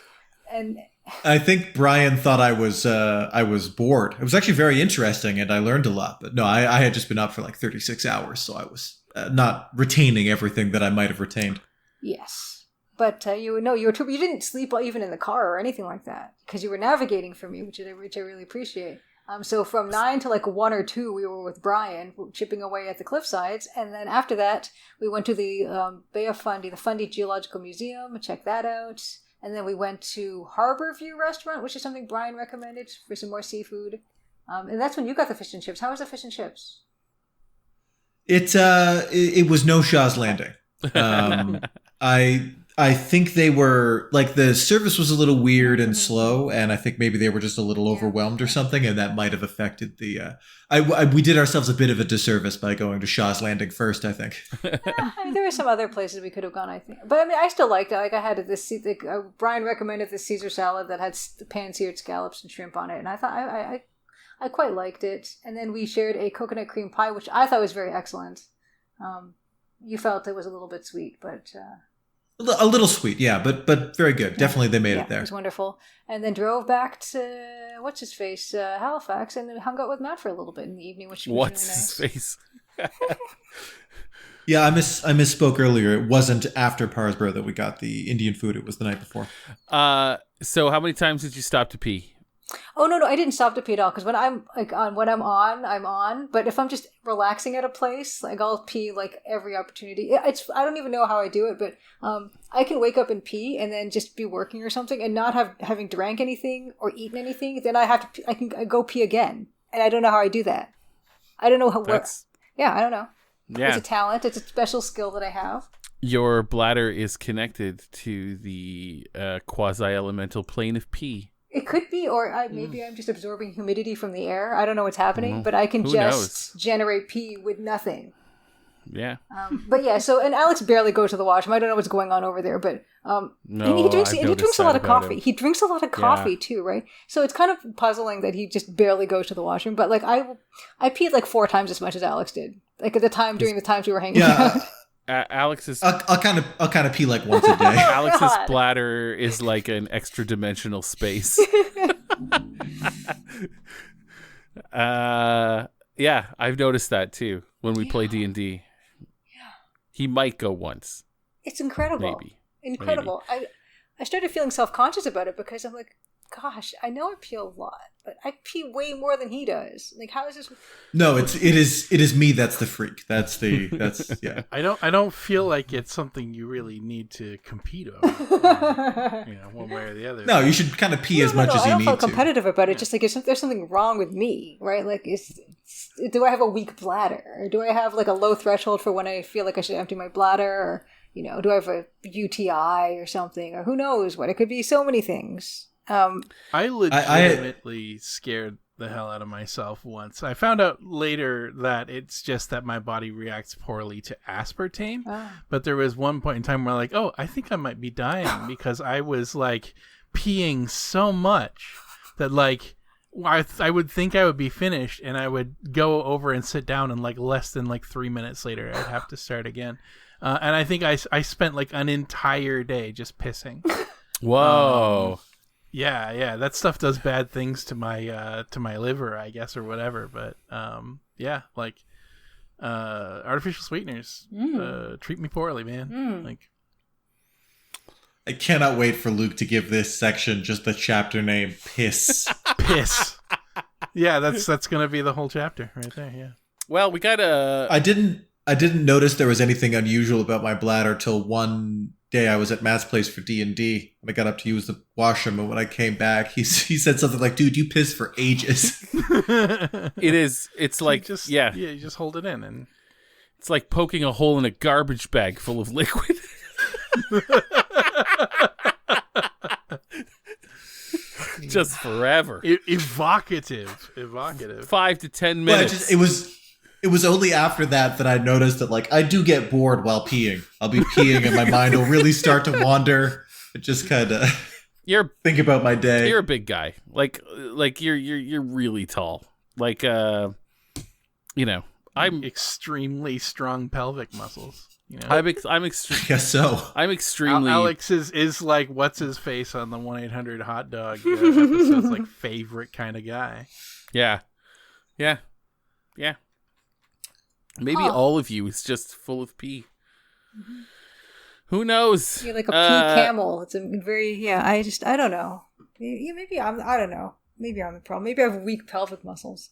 [SPEAKER 2] And
[SPEAKER 4] I think Brian thought I was bored. It was actually very interesting, and I learned a lot. But no, I had just been up for like 36 hours, so I was not retaining everything that I might have retained.
[SPEAKER 2] Yes. But you were trooper. You didn't sleep even in the car or anything like that, because you were navigating for me, which I really appreciate. So from 9 to like 1 or 2, we were with Brian chipping away at the cliff sides, and then after that, we went to the Bay of Fundy, the Fundy Geological Museum, check that out, and then we went to Harbor View Restaurant, which is something Brian recommended for some more seafood, and that's when you got the fish and chips. How was the fish and chips?
[SPEAKER 4] It was no Shaw's Landing. I think they were, like, the service was a little weird and slow, and I think maybe they were just a little overwhelmed or something, and that might have affected the... we did ourselves a bit of a disservice by going to Shaw's Landing first, I think.
[SPEAKER 2] There were some other places we could have gone, I think. But, I mean, I still liked it. Like, I had this... Brian recommended this Caesar salad that had pan-seared scallops and shrimp on it, and I thought I quite liked it. And then we shared a coconut cream pie, which I thought was very excellent. You felt it was a little bit sweet, but...
[SPEAKER 4] A little sweet, yeah, but very good. Definitely they made it there.
[SPEAKER 2] It was wonderful. And then drove back to, Halifax, and then hung out with Matt for a little bit in the evening, which was
[SPEAKER 5] What's
[SPEAKER 2] really nice.
[SPEAKER 5] his face?
[SPEAKER 4] Yeah, I misspoke earlier. It wasn't after Parsboro that we got the Indian food. It was the night before.
[SPEAKER 5] So how many times did you stop to pee?
[SPEAKER 2] Oh, no, I didn't stop to pee at all, because when I'm on. But if I'm just relaxing at a place, like, I'll pee like every opportunity. I don't even know how I do it, but I can wake up and pee and then just be working or something and not having drank anything or eaten anything. Then I can go pee again, and I don't know how I do that. I don't know how. I don't know.
[SPEAKER 5] Yeah,
[SPEAKER 2] it's a talent. It's a special skill that I have.
[SPEAKER 5] Your bladder is connected to the quasi-elemental plane of pee.
[SPEAKER 2] It could be, or maybe I'm just absorbing humidity from the air. I don't know what's happening, but I can generate pee with nothing.
[SPEAKER 5] Yeah.
[SPEAKER 2] But yeah, and Alex barely goes to the washroom. I don't know what's going on over there, but he drinks a lot of coffee. He drinks a lot of coffee too, right? So it's kind of puzzling that he just barely goes to the washroom. But like I peed like 4 times as much as Alex did. Like during the times we were hanging out.
[SPEAKER 5] Alex's
[SPEAKER 4] I'll kind of pee like once a day.
[SPEAKER 5] Alex's bladder is like an extra dimensional space. Yeah, I've noticed that too when we play D&D. Yeah. He might go once.
[SPEAKER 2] It's incredible.
[SPEAKER 5] Maybe.
[SPEAKER 2] Incredible. Maybe. I started feeling self-conscious about it, because I'm like, gosh, I know I pee a lot, but I pee way more than he does. Like, how is this?
[SPEAKER 4] No, it is me that's the freak. That's yeah.
[SPEAKER 3] I don't feel like it's something you really need to compete over, one way or the other.
[SPEAKER 4] No, you should kind of pee as much as you need to.
[SPEAKER 2] I don't feel competitive about it. Just like, there's something wrong with me, right? Like, do I have a weak bladder? Or do I have like a low threshold for when I feel like I should empty my bladder? Or, do I have a UTI or something? Or who knows what? It could be so many things.
[SPEAKER 3] I legitimately scared the hell out of myself once. I found out later that it's just that my body reacts poorly to aspartame. But there was one point in time where I'm like, I think I might be dying, because I was like peeing so much that like I would think I would be finished, and I would go over and sit down, and like less than like 3 minutes later, I'd have to start again. And I think I spent like an entire day just pissing.
[SPEAKER 5] Whoa.
[SPEAKER 3] Yeah, that stuff does bad things to my liver, I guess, or whatever. But like artificial sweeteners treat me poorly, man. Like,
[SPEAKER 4] I cannot wait for Luke to give this section just the chapter name, Piss.
[SPEAKER 3] Piss. Yeah, that's gonna be the whole chapter right there. Yeah.
[SPEAKER 5] Well, we got a.
[SPEAKER 4] I didn't notice there was anything unusual about my bladder till one day I was at Matt's place for D&D, and I got up to use the washroom, and when I came back, he said something like, "Dude, you pissed for ages."
[SPEAKER 5] It's like
[SPEAKER 3] you just hold it in, and
[SPEAKER 5] it's like poking a hole in a garbage bag full of liquid. Just forever.
[SPEAKER 3] Evocative.
[SPEAKER 5] 5 to 10 minutes.
[SPEAKER 4] Well, it was only after that I noticed that, like, I do get bored while peeing. I'll be peeing and my mind will really start to wander. It just kind of think about my day.
[SPEAKER 5] You're a big guy. Like you're really tall. Like I'm
[SPEAKER 3] extremely strong pelvic muscles. You know?
[SPEAKER 4] I guess so.
[SPEAKER 5] I'm extremely.
[SPEAKER 3] Alex is like what's his face on the 1-800 hot dog episode's like favorite kind of guy.
[SPEAKER 5] Yeah. Maybe all of you is just full of pee.
[SPEAKER 2] Mm-hmm.
[SPEAKER 5] Who knows?
[SPEAKER 2] You're like a pee camel. It's a very I don't know. Maybe I don't know. Maybe I'm the problem. Maybe I have weak pelvic muscles.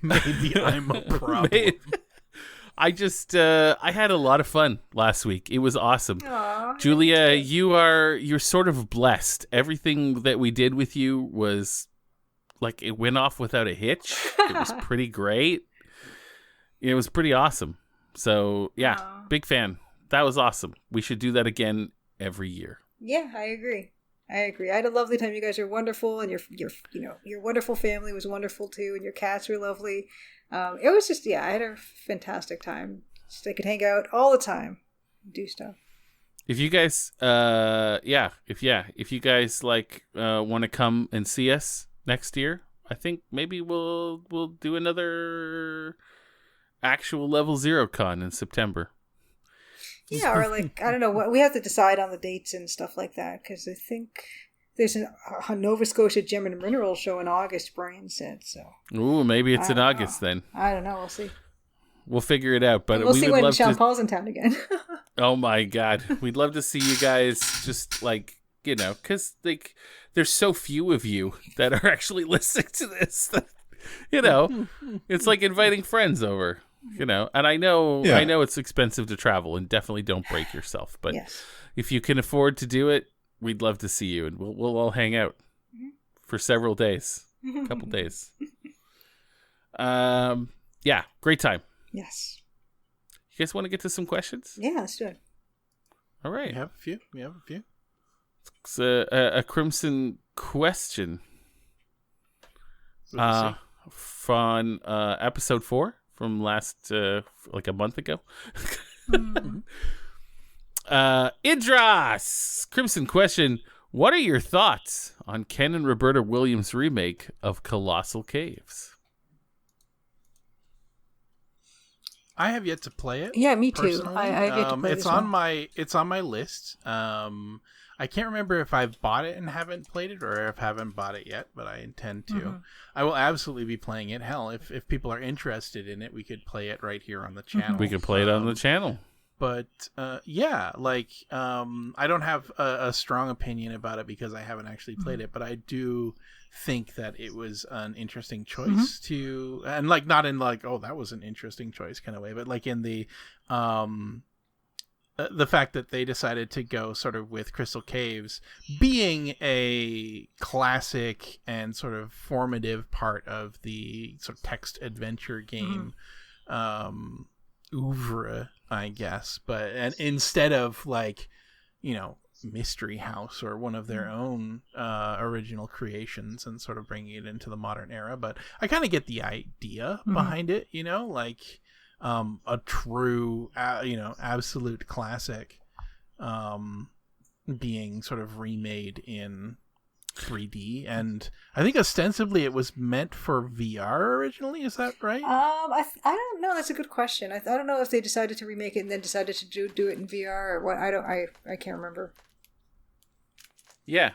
[SPEAKER 3] Maybe I'm a problem.
[SPEAKER 5] I had a lot of fun last week. It was awesome.
[SPEAKER 2] Aww,
[SPEAKER 5] Julia, you're sort of blessed. Everything that we did with you was like it went off without a hitch. It was pretty great. It was pretty awesome. So yeah, big fan. That was awesome. We should do that again every year. Yeah,
[SPEAKER 2] I agree. I had a lovely time. You guys are wonderful, and your wonderful family was wonderful too, and your cats were lovely. It was just I had a fantastic time. Just I could hang out all the time, and do stuff.
[SPEAKER 5] If you guys, if you guys want to come and see us next year, I think maybe we'll do another actual Level 0 con in September.
[SPEAKER 2] Yeah, or like I don't know what we have to decide on the dates and stuff like that, because I think there's a Nova Scotia Gem and Mineral show in August, Brian said. So
[SPEAKER 5] ooh, maybe it's in August then.
[SPEAKER 2] I don't know. We'll see.
[SPEAKER 5] We'll figure it out. But
[SPEAKER 2] we'll see when Sean Paul's in town again.
[SPEAKER 5] Oh my God, we'd love to see you guys. Just because there's so few of you that are actually listening to this. That, it's like inviting friends over. And I know it's expensive to travel, and definitely don't break yourself. But if you can afford to do it, we'd love to see you, and we'll all hang out for several days, a couple days. Great time.
[SPEAKER 2] Yes.
[SPEAKER 5] You guys want to get to some questions?
[SPEAKER 2] Yeah, let's do it.
[SPEAKER 5] All right.
[SPEAKER 3] We have a few.
[SPEAKER 5] It's a Crimson question. From episode 4 from last like a month ago. Idras, Crimson question: what are your thoughts on Ken and Roberta Williams' remake of Colossal Caves?
[SPEAKER 3] I have yet to play it.
[SPEAKER 2] Yeah, me too. I have yet to play
[SPEAKER 3] it's on my list. I can't remember if I've bought it and haven't played it, or if I haven't bought it yet, but I intend to. Mm-hmm. I will absolutely be playing it. Hell, if people are interested in it, we could play it right here on the channel.
[SPEAKER 5] We could play it on the channel.
[SPEAKER 3] But I don't have a strong opinion about it because I haven't actually played it, but I do think that it was an interesting choice to, and like not in like, oh, that was an interesting choice kind of way, but like in the fact that they decided to go sort of with Crystal Caves being a classic and sort of formative part of the sort of text adventure game oeuvre, I guess, and instead of like, Mystery House or one of their own original creations and sort of bringing it into the modern era. But I kind of get the idea behind it, like a true, absolute classic being sort of remade in 3D, and I think ostensibly it was meant for VR originally. Is that right?
[SPEAKER 2] I don't know. That's a good question. I don't know if they decided to remake it and then decided to do it in VR or what. I can't remember.
[SPEAKER 5] Yeah.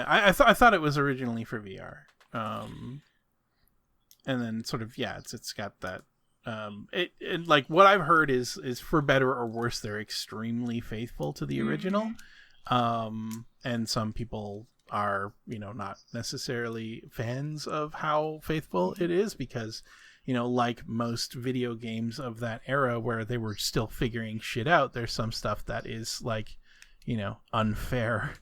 [SPEAKER 3] I thought it was originally for VR. And then sort of it's got that. It like what I've heard is for better or worse, they're extremely faithful to the original. And some people are, not necessarily fans of how faithful it is because, like most video games of that era where they were still figuring shit out, there's some stuff that is like, unfair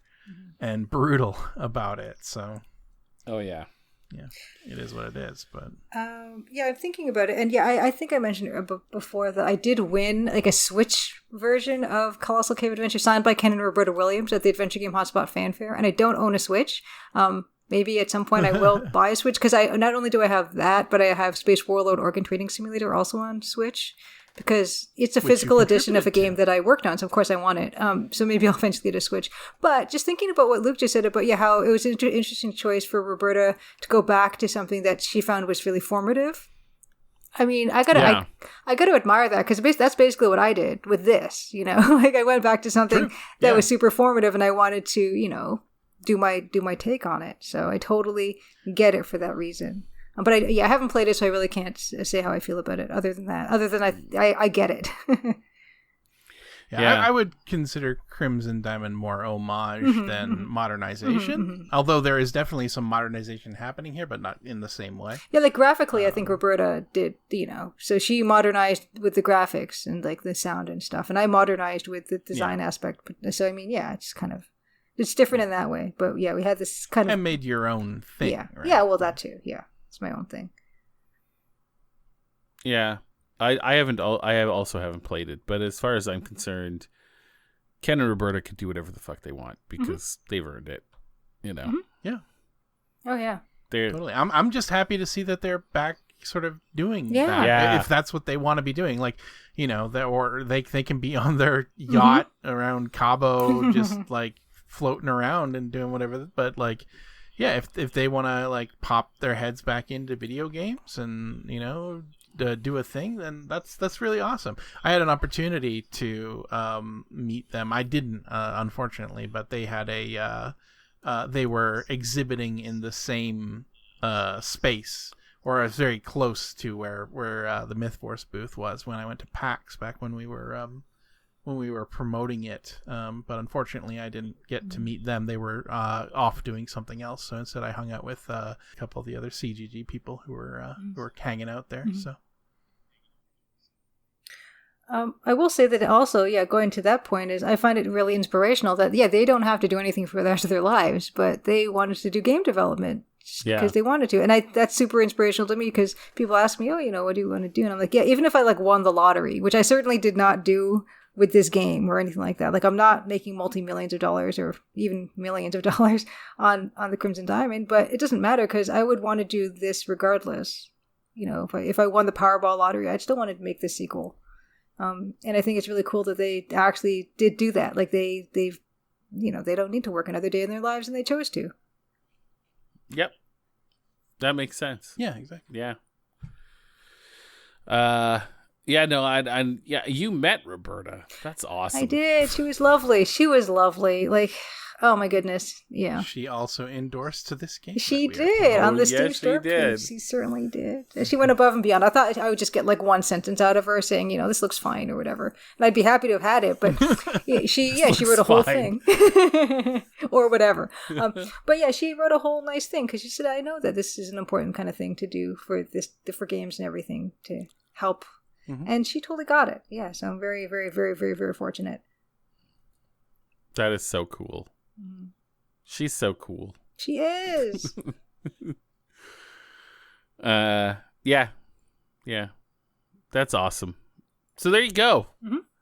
[SPEAKER 3] and brutal about it. So,
[SPEAKER 5] oh yeah,
[SPEAKER 3] it is what it is. But
[SPEAKER 2] I'm thinking about it, and I think I mentioned before that I did win like a Switch version of Colossal Cave Adventure signed by Ken and Roberta Williams at the Adventure Game Hotspot Fanfare, and I don't own a Switch. Maybe at some point I will buy a Switch because not only do I have that, but I have Space Warlord Organ Trading Simulator also on Switch. Because it's a physical edition of a game that I worked on, so of course I want it. So maybe I'll eventually get a Switch. But just thinking about what Luke just said about how it was an interesting choice for Roberta to go back to something that she found was really formative. I mean, I gotta admire that because that's basically what I did with this. Like I went back to something that was super formative, and I wanted to, do my take on it. So I totally get it for that reason. But I haven't played it, so I really can't say how I feel about it. Other than I get it.
[SPEAKER 3] I would consider Crimson Diamond more homage than modernization. Although there is definitely some modernization happening here, but not in the same way.
[SPEAKER 2] Yeah, like graphically, I think Roberta did, so she modernized with the graphics and like the sound and stuff, and I modernized with the design aspect. So I mean, it's kind of different in that way. But we had this kind of
[SPEAKER 3] and made your own thing.
[SPEAKER 2] Yeah,
[SPEAKER 3] right?
[SPEAKER 2] yeah. Well, that too. Yeah. It's my own thing.
[SPEAKER 5] Yeah, I also haven't played it, but as far as I'm concerned, Ken and Roberta can do whatever the fuck they want because they've earned it.
[SPEAKER 3] Yeah.
[SPEAKER 2] Oh yeah.
[SPEAKER 5] They're
[SPEAKER 3] totally. I'm just happy to see that they're back, sort of doing that.
[SPEAKER 5] Yeah.
[SPEAKER 3] If that's what they want to be doing, like or they can be on their yacht around Cabo, just like floating around and doing whatever. But like. Yeah, if they want to like pop their heads back into video games and do a thing, then that's really awesome. I had an opportunity to meet them. I didn't, unfortunately, but they had they were exhibiting in the same space, or I was very close to where the MythForce booth was when I went to PAX back when we were promoting it, but unfortunately I didn't get to meet them. They were off doing something else, so instead I hung out with a couple of the other CGG people who were hanging out there. So
[SPEAKER 2] I will say that also, going to that point is I find it really inspirational that they don't have to do anything for the rest of their lives, but they wanted to do game development because they wanted to, and that's super inspirational to me because people ask me, what do you want to do? And I'm like, even if I like won the lottery, which I certainly did not do with this game or anything like that. Like I'm not making multi-millions of dollars or even millions of dollars on the Crimson Diamond, but it doesn't matter because I would want to do this regardless. If I won the Powerball lottery, I'd still want to make this sequel. And I think it's really cool that they actually did do that. Like they've they don't need to work another day in their lives and they chose to.
[SPEAKER 5] Yep. That makes sense.
[SPEAKER 3] Yeah, exactly.
[SPEAKER 5] Yeah. You met Roberta. That's awesome.
[SPEAKER 2] I did. She was lovely. Like, oh my goodness. Yeah.
[SPEAKER 3] She also endorsed to this game.
[SPEAKER 2] She did on the Steam Store
[SPEAKER 5] did.
[SPEAKER 2] She certainly did. She went above and beyond. I thought I would just get like one sentence out of her saying, this looks fine or whatever. And I'd be happy to have had it, but she wrote a whole thing or whatever. But she wrote a whole nice thing because she said, I know that this is an important kind of thing to do for games and everything to help. And she totally got it. Yeah, so I'm very, very, very, very, very fortunate.
[SPEAKER 5] That is so cool. She's so cool.
[SPEAKER 2] She is.
[SPEAKER 5] Yeah. That's awesome. So there you go.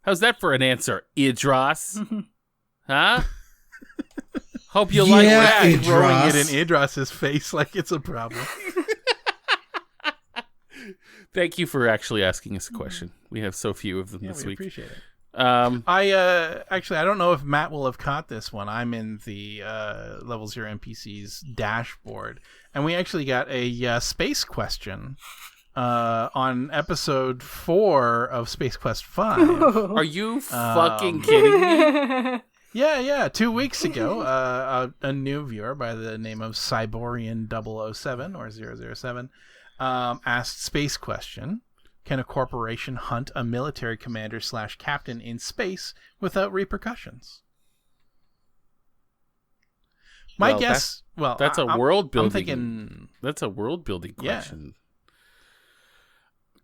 [SPEAKER 5] How's that for an answer, Idros? Huh? Hope you like that.
[SPEAKER 3] Throwing it in Idros's face like it's a problem.
[SPEAKER 5] Thank you for actually asking us a question. We have so few of them this week.
[SPEAKER 3] Appreciate it. I actually I don't know if Matt will have caught this one. I'm in the Level 0 NPCs dashboard, and we actually got a space question on episode 4 of Space Quest 5.
[SPEAKER 5] Are you fucking kidding me?
[SPEAKER 3] Yeah. 2 weeks ago, a new viewer by the name of Cyborian 007 or 007 asked space question. Can a corporation hunt a military commander / captain in space without repercussions? My guess...
[SPEAKER 5] That's a world building.
[SPEAKER 3] I'm thinking...
[SPEAKER 5] That's a world building question.
[SPEAKER 3] Yeah.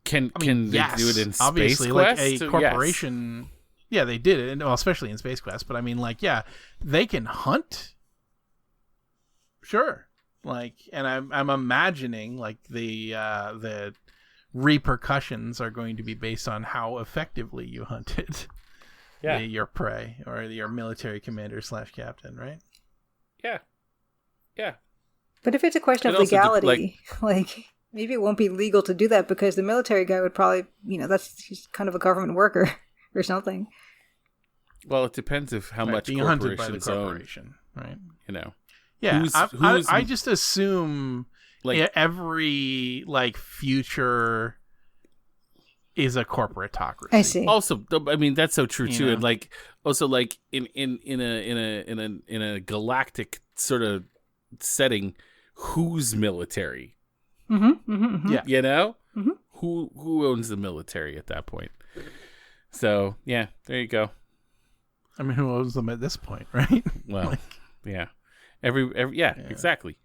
[SPEAKER 5] Can they do it in Space
[SPEAKER 3] obviously,
[SPEAKER 5] Quest?
[SPEAKER 3] Like a corporation... Yes. Yeah, they did it, well, especially in Space Quest. But I mean, like, yeah, they can hunt. Sure. Like, and I'm imagining, like, the repercussions are going to be based on how effectively you hunted your prey or your military commander / captain, right?
[SPEAKER 5] Yeah.
[SPEAKER 2] But if it's a question of legality, like maybe it won't be legal to do that because the military guy would probably, he's kind of a government worker or something.
[SPEAKER 5] Well, it depends of how much
[SPEAKER 3] being hunted by the
[SPEAKER 5] corporation,
[SPEAKER 3] right?
[SPEAKER 5] Yeah,
[SPEAKER 3] I just assume every future is a corporatocracy.
[SPEAKER 2] I see.
[SPEAKER 5] Also, I mean that's so true too, and also in a galactic sort of setting, who's military?
[SPEAKER 3] Yeah,
[SPEAKER 2] Mm-hmm.
[SPEAKER 5] Who owns the military at that point? So yeah, there you go.
[SPEAKER 3] I mean, who owns them at this point, right?
[SPEAKER 5] Well, yeah, every exactly.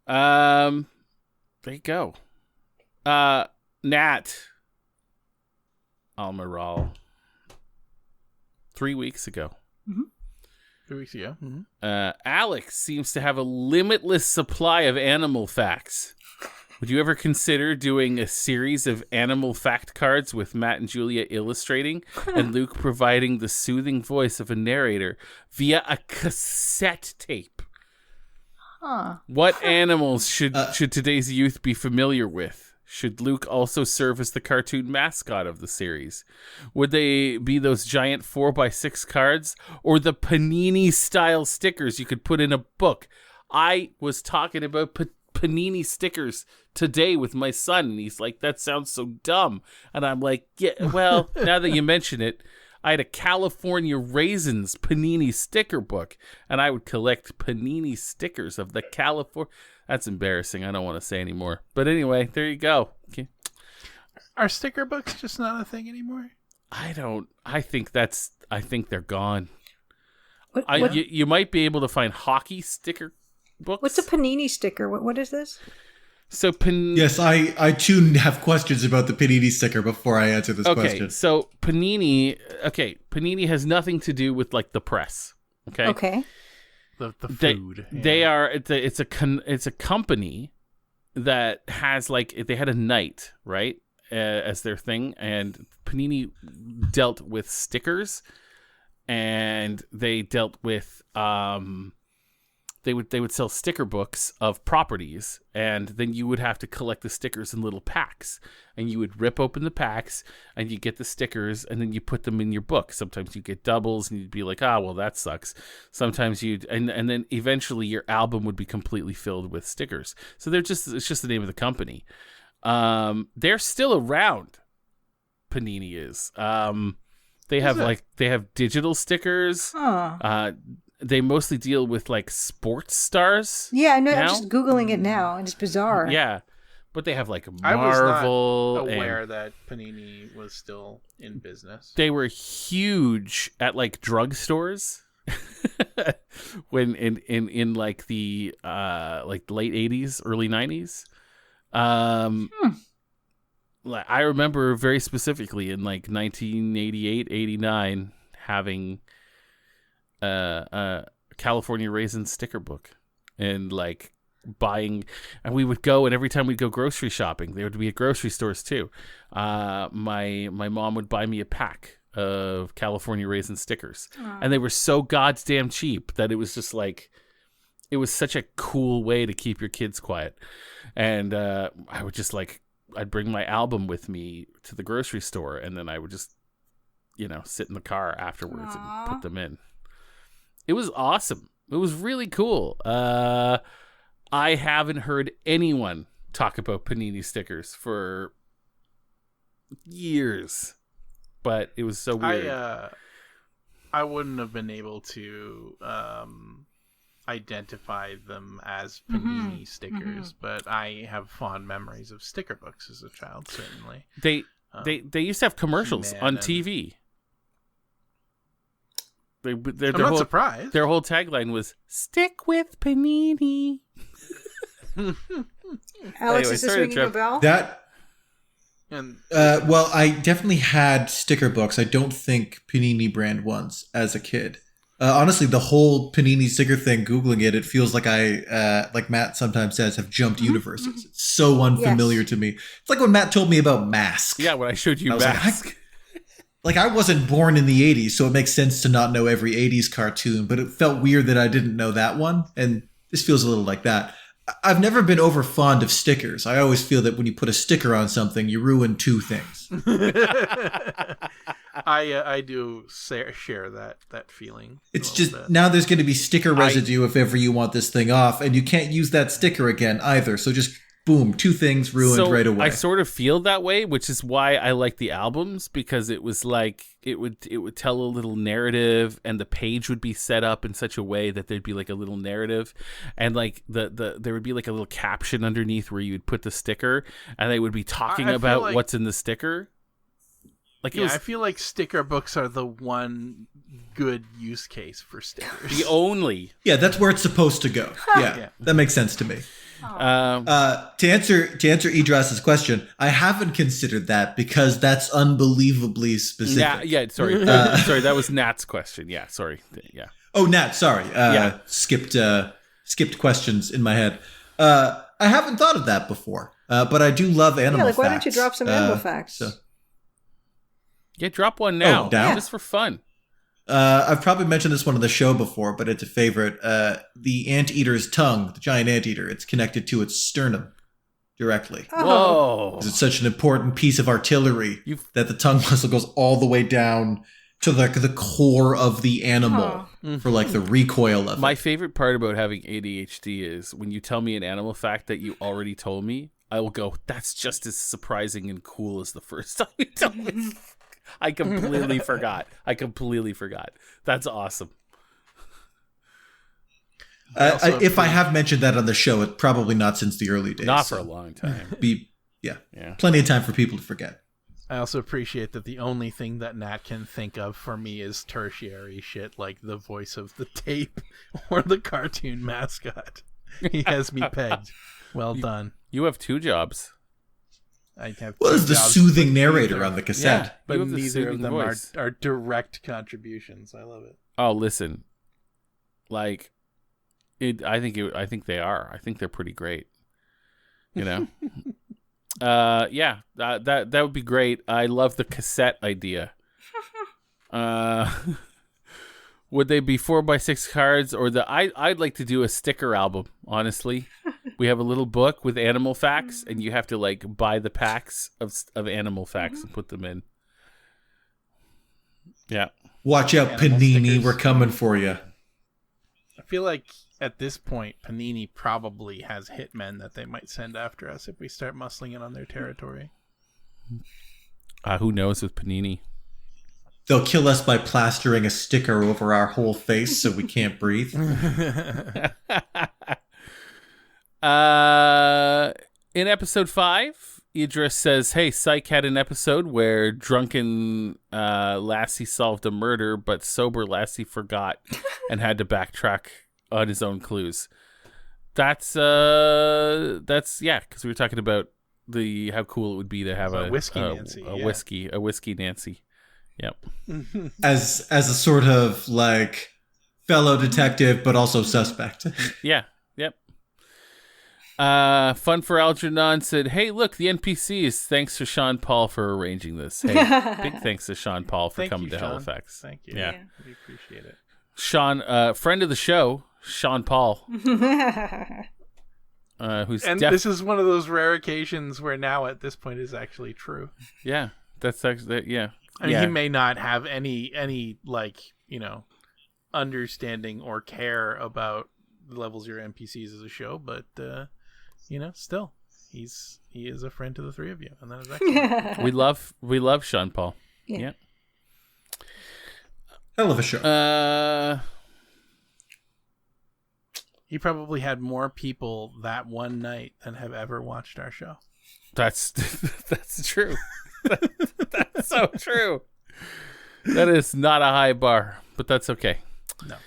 [SPEAKER 5] There you go. Nat Almiral 3 weeks ago.
[SPEAKER 3] Mm-hmm. 3 weeks ago. Mm-hmm.
[SPEAKER 5] Alex seems to have a limitless supply of animal facts. Would you ever consider doing a series of animal fact cards with Matt and Julia illustrating and Luke providing the soothing voice of a narrator via a cassette tape?
[SPEAKER 2] Huh.
[SPEAKER 5] What animals should today's youth be familiar with? Should Luke also serve as the cartoon mascot of the series? Would they be those giant 4x6 cards or the Panini-style stickers you could put in a book? I was talking about Panini stickers today with my son, and he's like, that sounds so dumb. And I'm like, yeah, well, now that you mention it, I had a California Raisins Panini sticker book, and I would collect Panini stickers of the California. That's embarrassing. I don't want to say anymore. But anyway, there you go. Okay.
[SPEAKER 3] Are sticker books just not a thing anymore?
[SPEAKER 5] I think they're gone.
[SPEAKER 2] What?
[SPEAKER 5] You might be able to find hockey sticker books.
[SPEAKER 2] What's a Panini sticker? What is this?
[SPEAKER 5] So
[SPEAKER 4] Yes, I too have questions about the Panini sticker before I answer this question.
[SPEAKER 5] So Panini has nothing to do with like the press. Okay.
[SPEAKER 3] The food.
[SPEAKER 5] They are it's a company that has they had a night, right? As their thing, and Panini dealt with stickers, and they dealt with they would sell sticker books of properties, and then you would have to collect the stickers in little packs, and you would rip open the packs and you get the stickers, and then you put them in your book. Sometimes you get doubles and you'd be like, well, that sucks. Sometimes and then eventually your album would be completely filled with stickers. So it's just the name of the company. They're still around. Panini is. They have digital stickers.
[SPEAKER 2] Huh.
[SPEAKER 5] They mostly deal with sports stars.
[SPEAKER 2] Yeah, I know. I'm just Googling it now, and it's bizarre.
[SPEAKER 5] Yeah, but they have Marvel.
[SPEAKER 3] I was not aware that Panini was still in business.
[SPEAKER 5] They were huge at drugstores when in the late 80s, early 90s. I remember very specifically in 1988, 89 having a California Raisin sticker book and buying, and we would go, and every time we'd go grocery shopping, they would be at grocery stores too. My mom would buy me a pack of California Raisin stickers.
[SPEAKER 2] Aww.
[SPEAKER 5] And they were so goddamn cheap that it was just it was such a cool way to keep your kids quiet. And I would just I'd bring my album with me to the grocery store, and then I would just sit in the car afterwards and put them in. It was awesome. It was really cool. I haven't heard anyone talk about Panini stickers for years, but it was so weird.
[SPEAKER 3] I wouldn't have been able to identify them as Panini stickers, but I have fond memories of sticker books as a child. Certainly,
[SPEAKER 5] they used to have commercials on TV.
[SPEAKER 3] I'm not surprised.
[SPEAKER 5] Their whole tagline was "Stick with Panini."
[SPEAKER 2] Alex, is this ringing a bell?
[SPEAKER 4] Well, I definitely had sticker books. I don't think Panini brand ones as a kid. Honestly, the whole Panini sticker thing, Googling it feels like I, like Matt sometimes says, have jumped universes. It's so unfamiliar to me. It's like when Matt told me about Mask.
[SPEAKER 5] Yeah, when I showed you Mask.
[SPEAKER 4] Like, I wasn't born in the 80s, so it makes sense to not know every 80s cartoon, but it felt weird that I didn't know that one, and this feels a little like that. I've never been over fond of stickers. I always feel that when you put a sticker on something, you ruin two things.
[SPEAKER 3] I do share that feeling.
[SPEAKER 4] It's just, now there's going to be sticker residue if ever you want this thing off, and you can't use that sticker again either, so just boom, two things ruined right away.
[SPEAKER 5] I sort of feel that way, which is why I like the albums, because it was like it would tell a little narrative, and the page would be set up in such a way that there'd be like a little narrative, and like there would be like a little caption underneath where you would put the sticker, and they would be talking about what's in the sticker. Like, I
[SPEAKER 3] feel like sticker books are the one good use case for stickers.
[SPEAKER 5] The only.
[SPEAKER 4] Yeah, that's where it's supposed to go. Yeah, that makes sense to me. To answer Idras's question, I haven't considered that because that's unbelievably specific.
[SPEAKER 5] Sorry, that was Nat's question. Yeah, sorry. Yeah.
[SPEAKER 4] Oh, Nat, sorry. Skipped questions in my head. I haven't thought of that before, but I do love animal facts.
[SPEAKER 2] Why don't you drop some animal facts?
[SPEAKER 5] Yeah, drop one now, just for fun.
[SPEAKER 4] I've probably mentioned this one on the show before, but it's a favorite. The anteater's tongue, the giant anteater, it's connected to its sternum directly.
[SPEAKER 5] Whoa!
[SPEAKER 4] Because it's such an important piece of artillery that the tongue muscle goes all the way down to the core of the animal for like the recoil of it.
[SPEAKER 5] My favorite part about having ADHD is when you tell me an animal fact that you already told me, I will go, that's just as surprising and cool as the first time you told me. I completely forgot. That's awesome.
[SPEAKER 4] If I have mentioned that on the show, it's probably not since the early days.
[SPEAKER 5] Not for a long time.
[SPEAKER 4] Plenty of time for people to forget.
[SPEAKER 3] I also appreciate that the only thing that Nat can think of for me is tertiary shit, like the voice of the tape or the cartoon mascot. He has me pegged. Well done.
[SPEAKER 5] You have two jobs.
[SPEAKER 4] Is the soothing narrator on the cassette.
[SPEAKER 3] Yeah, but neither of them are direct contributions. I love it.
[SPEAKER 5] Oh, listen. Like, I think they are. I think they're pretty great. You know? That would be great. I love the cassette idea. Would they be 4x6 cards or I'd like to do a sticker album, honestly. We have a little book with animal facts, and you have to like buy the packs of animal facts and put them in. Yeah.
[SPEAKER 4] Watch out, Panini, stickers. We're coming for you.
[SPEAKER 3] I feel like at this point, Panini probably has hitmen that they might send after us if we start muscling in on their territory.
[SPEAKER 5] Who knows with Panini?
[SPEAKER 4] They'll kill us by plastering a sticker over our whole face so we can't breathe.
[SPEAKER 5] In episode 5, Idris says, hey, Psych had an episode where drunken Lassie solved a murder, but sober Lassie forgot and had to backtrack on his own clues. That's because we were talking about how cool it would be to have a whiskey Nancy. Yep.
[SPEAKER 4] As a sort of like fellow detective, but also suspect.
[SPEAKER 5] Yeah. Yep. Fun for Algernon said, hey, look, the NPCs. Thanks to Sean Paul for arranging this. Hey, big thanks to Sean Paul for coming to Halifax.
[SPEAKER 3] Thank you.
[SPEAKER 5] Yeah.
[SPEAKER 3] We appreciate it.
[SPEAKER 5] Sean, friend of the show, Sean Paul.
[SPEAKER 3] This is one of those rare occasions where now at this point is actually true.
[SPEAKER 5] Yeah. That's actually,
[SPEAKER 3] I mean, he may not have any like, understanding or care about Level Zero NPCs as a show, but still, he is a friend to the three of you, and that is excellent.
[SPEAKER 5] we love Sean Paul. Yeah.
[SPEAKER 4] Hell of a show.
[SPEAKER 3] He probably had more people that one night than have ever watched our show.
[SPEAKER 5] That's true. That's so true. That is not a high bar, but that's okay.
[SPEAKER 3] No.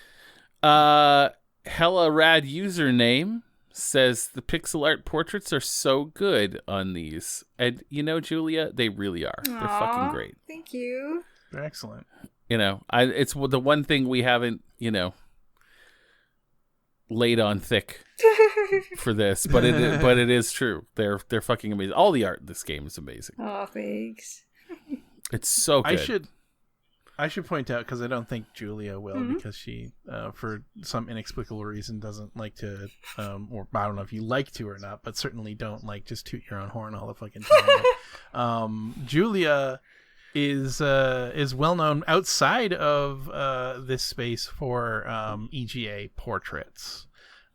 [SPEAKER 5] Hella rad username says the pixel art portraits are so good on these. And Julia, they really are.
[SPEAKER 2] Aww,
[SPEAKER 5] they're fucking great.
[SPEAKER 2] Thank you.
[SPEAKER 3] They're excellent.
[SPEAKER 5] It's the one thing we haven't, laid on thick for this, but it is true. They're fucking amazing. All the art in this game is amazing.
[SPEAKER 2] Oh, thanks.
[SPEAKER 5] It's so good.
[SPEAKER 3] I should point out, because I don't think Julia will, because she, for some inexplicable reason, doesn't like to, or I don't know if you like to or not, but certainly don't just toot your own horn all the fucking time. Julia is well known outside of this space for EGA portraits.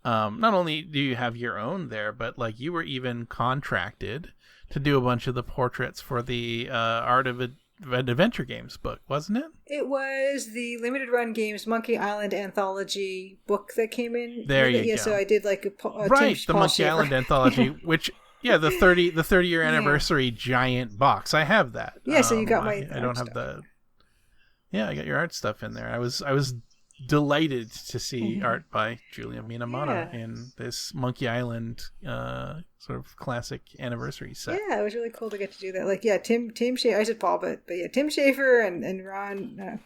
[SPEAKER 3] Not only do you have your own there, but you were even contracted to do a bunch of the portraits for the Art of Adventure Games book, wasn't it?
[SPEAKER 2] It was the limited run games Monkey Island anthology book that came in.
[SPEAKER 3] There you go.
[SPEAKER 2] So I did a
[SPEAKER 3] the Monkey Island anthology, which the 30-year anniversary giant box. I have that.
[SPEAKER 2] Yeah, so you got my.
[SPEAKER 3] I don't have stuff. I got your art stuff in there. I was delighted to see art by Julia Minamata in this Monkey Island sort of classic anniversary set.
[SPEAKER 2] Yeah, it was really cool to get to do that. Tim Schafer, I said Paul, but Tim Schafer and Ron,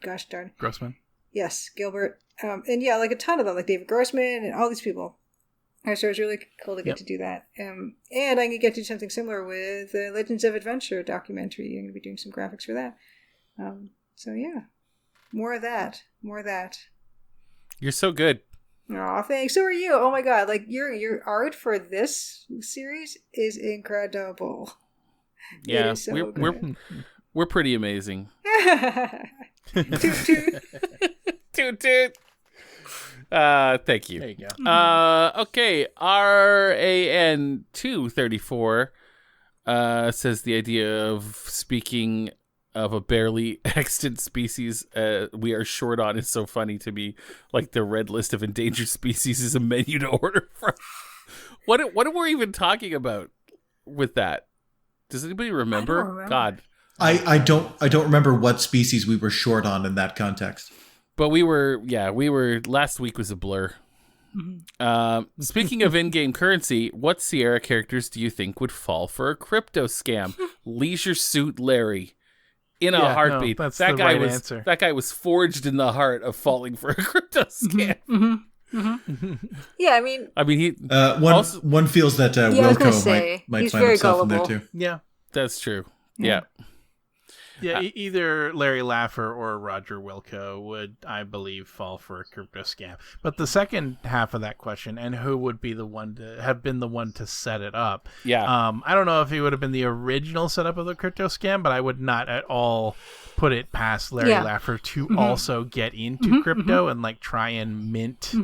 [SPEAKER 2] gosh darn,
[SPEAKER 3] Grossman.
[SPEAKER 2] Yes, Gilbert, and a ton of them, like David Grossman and all these people. So it was really cool to get to do that. And I can get to do something similar with the Legends of Adventure documentary. I'm going to be doing some graphics for that. So yeah, more of that.
[SPEAKER 5] You're so good.
[SPEAKER 2] Oh, thanks. So are you. Oh my god, your art for this series is incredible.
[SPEAKER 5] Yeah,
[SPEAKER 2] so
[SPEAKER 5] we're pretty amazing.
[SPEAKER 2] Toot toot.
[SPEAKER 5] Toot toot. Thank you.
[SPEAKER 3] There you go.
[SPEAKER 5] Okay, RAN 234 says the idea of speaking of a barely extant species we are short on is so funny to me. The red list of endangered species is a menu to order from. What are we even talking about with that? Does anybody remember?
[SPEAKER 2] I don't remember.
[SPEAKER 5] God,
[SPEAKER 4] I don't remember what species we were short on in that context.
[SPEAKER 5] but we were last week was a blur. Speaking of in-game currency, what Sierra characters do you think would fall for a crypto scam? Leisure Suit Larry. In a heartbeat.
[SPEAKER 3] No, that's
[SPEAKER 5] that
[SPEAKER 3] the
[SPEAKER 5] guy
[SPEAKER 3] right
[SPEAKER 5] was
[SPEAKER 3] answer.
[SPEAKER 5] That guy was forged in the heart of falling for a crypto scam.
[SPEAKER 2] Yeah, I mean,
[SPEAKER 5] he
[SPEAKER 4] one feels that
[SPEAKER 2] I was gonna
[SPEAKER 4] Wilco
[SPEAKER 2] say,
[SPEAKER 4] might
[SPEAKER 2] he's
[SPEAKER 4] find
[SPEAKER 2] very
[SPEAKER 4] himself in there
[SPEAKER 2] gullible.
[SPEAKER 4] too.
[SPEAKER 3] Yeah.
[SPEAKER 5] that's true. Yeah.
[SPEAKER 3] Either Larry Laffer or Roger Wilco would, I believe, fall for a crypto scam. But the second half of that question, and who would be the one to have been the one to set it up?
[SPEAKER 5] Yeah.
[SPEAKER 3] I don't know if he would have been the original setup of the crypto scam, but I would not at all put it past Larry Laffer to also get into crypto and try and mint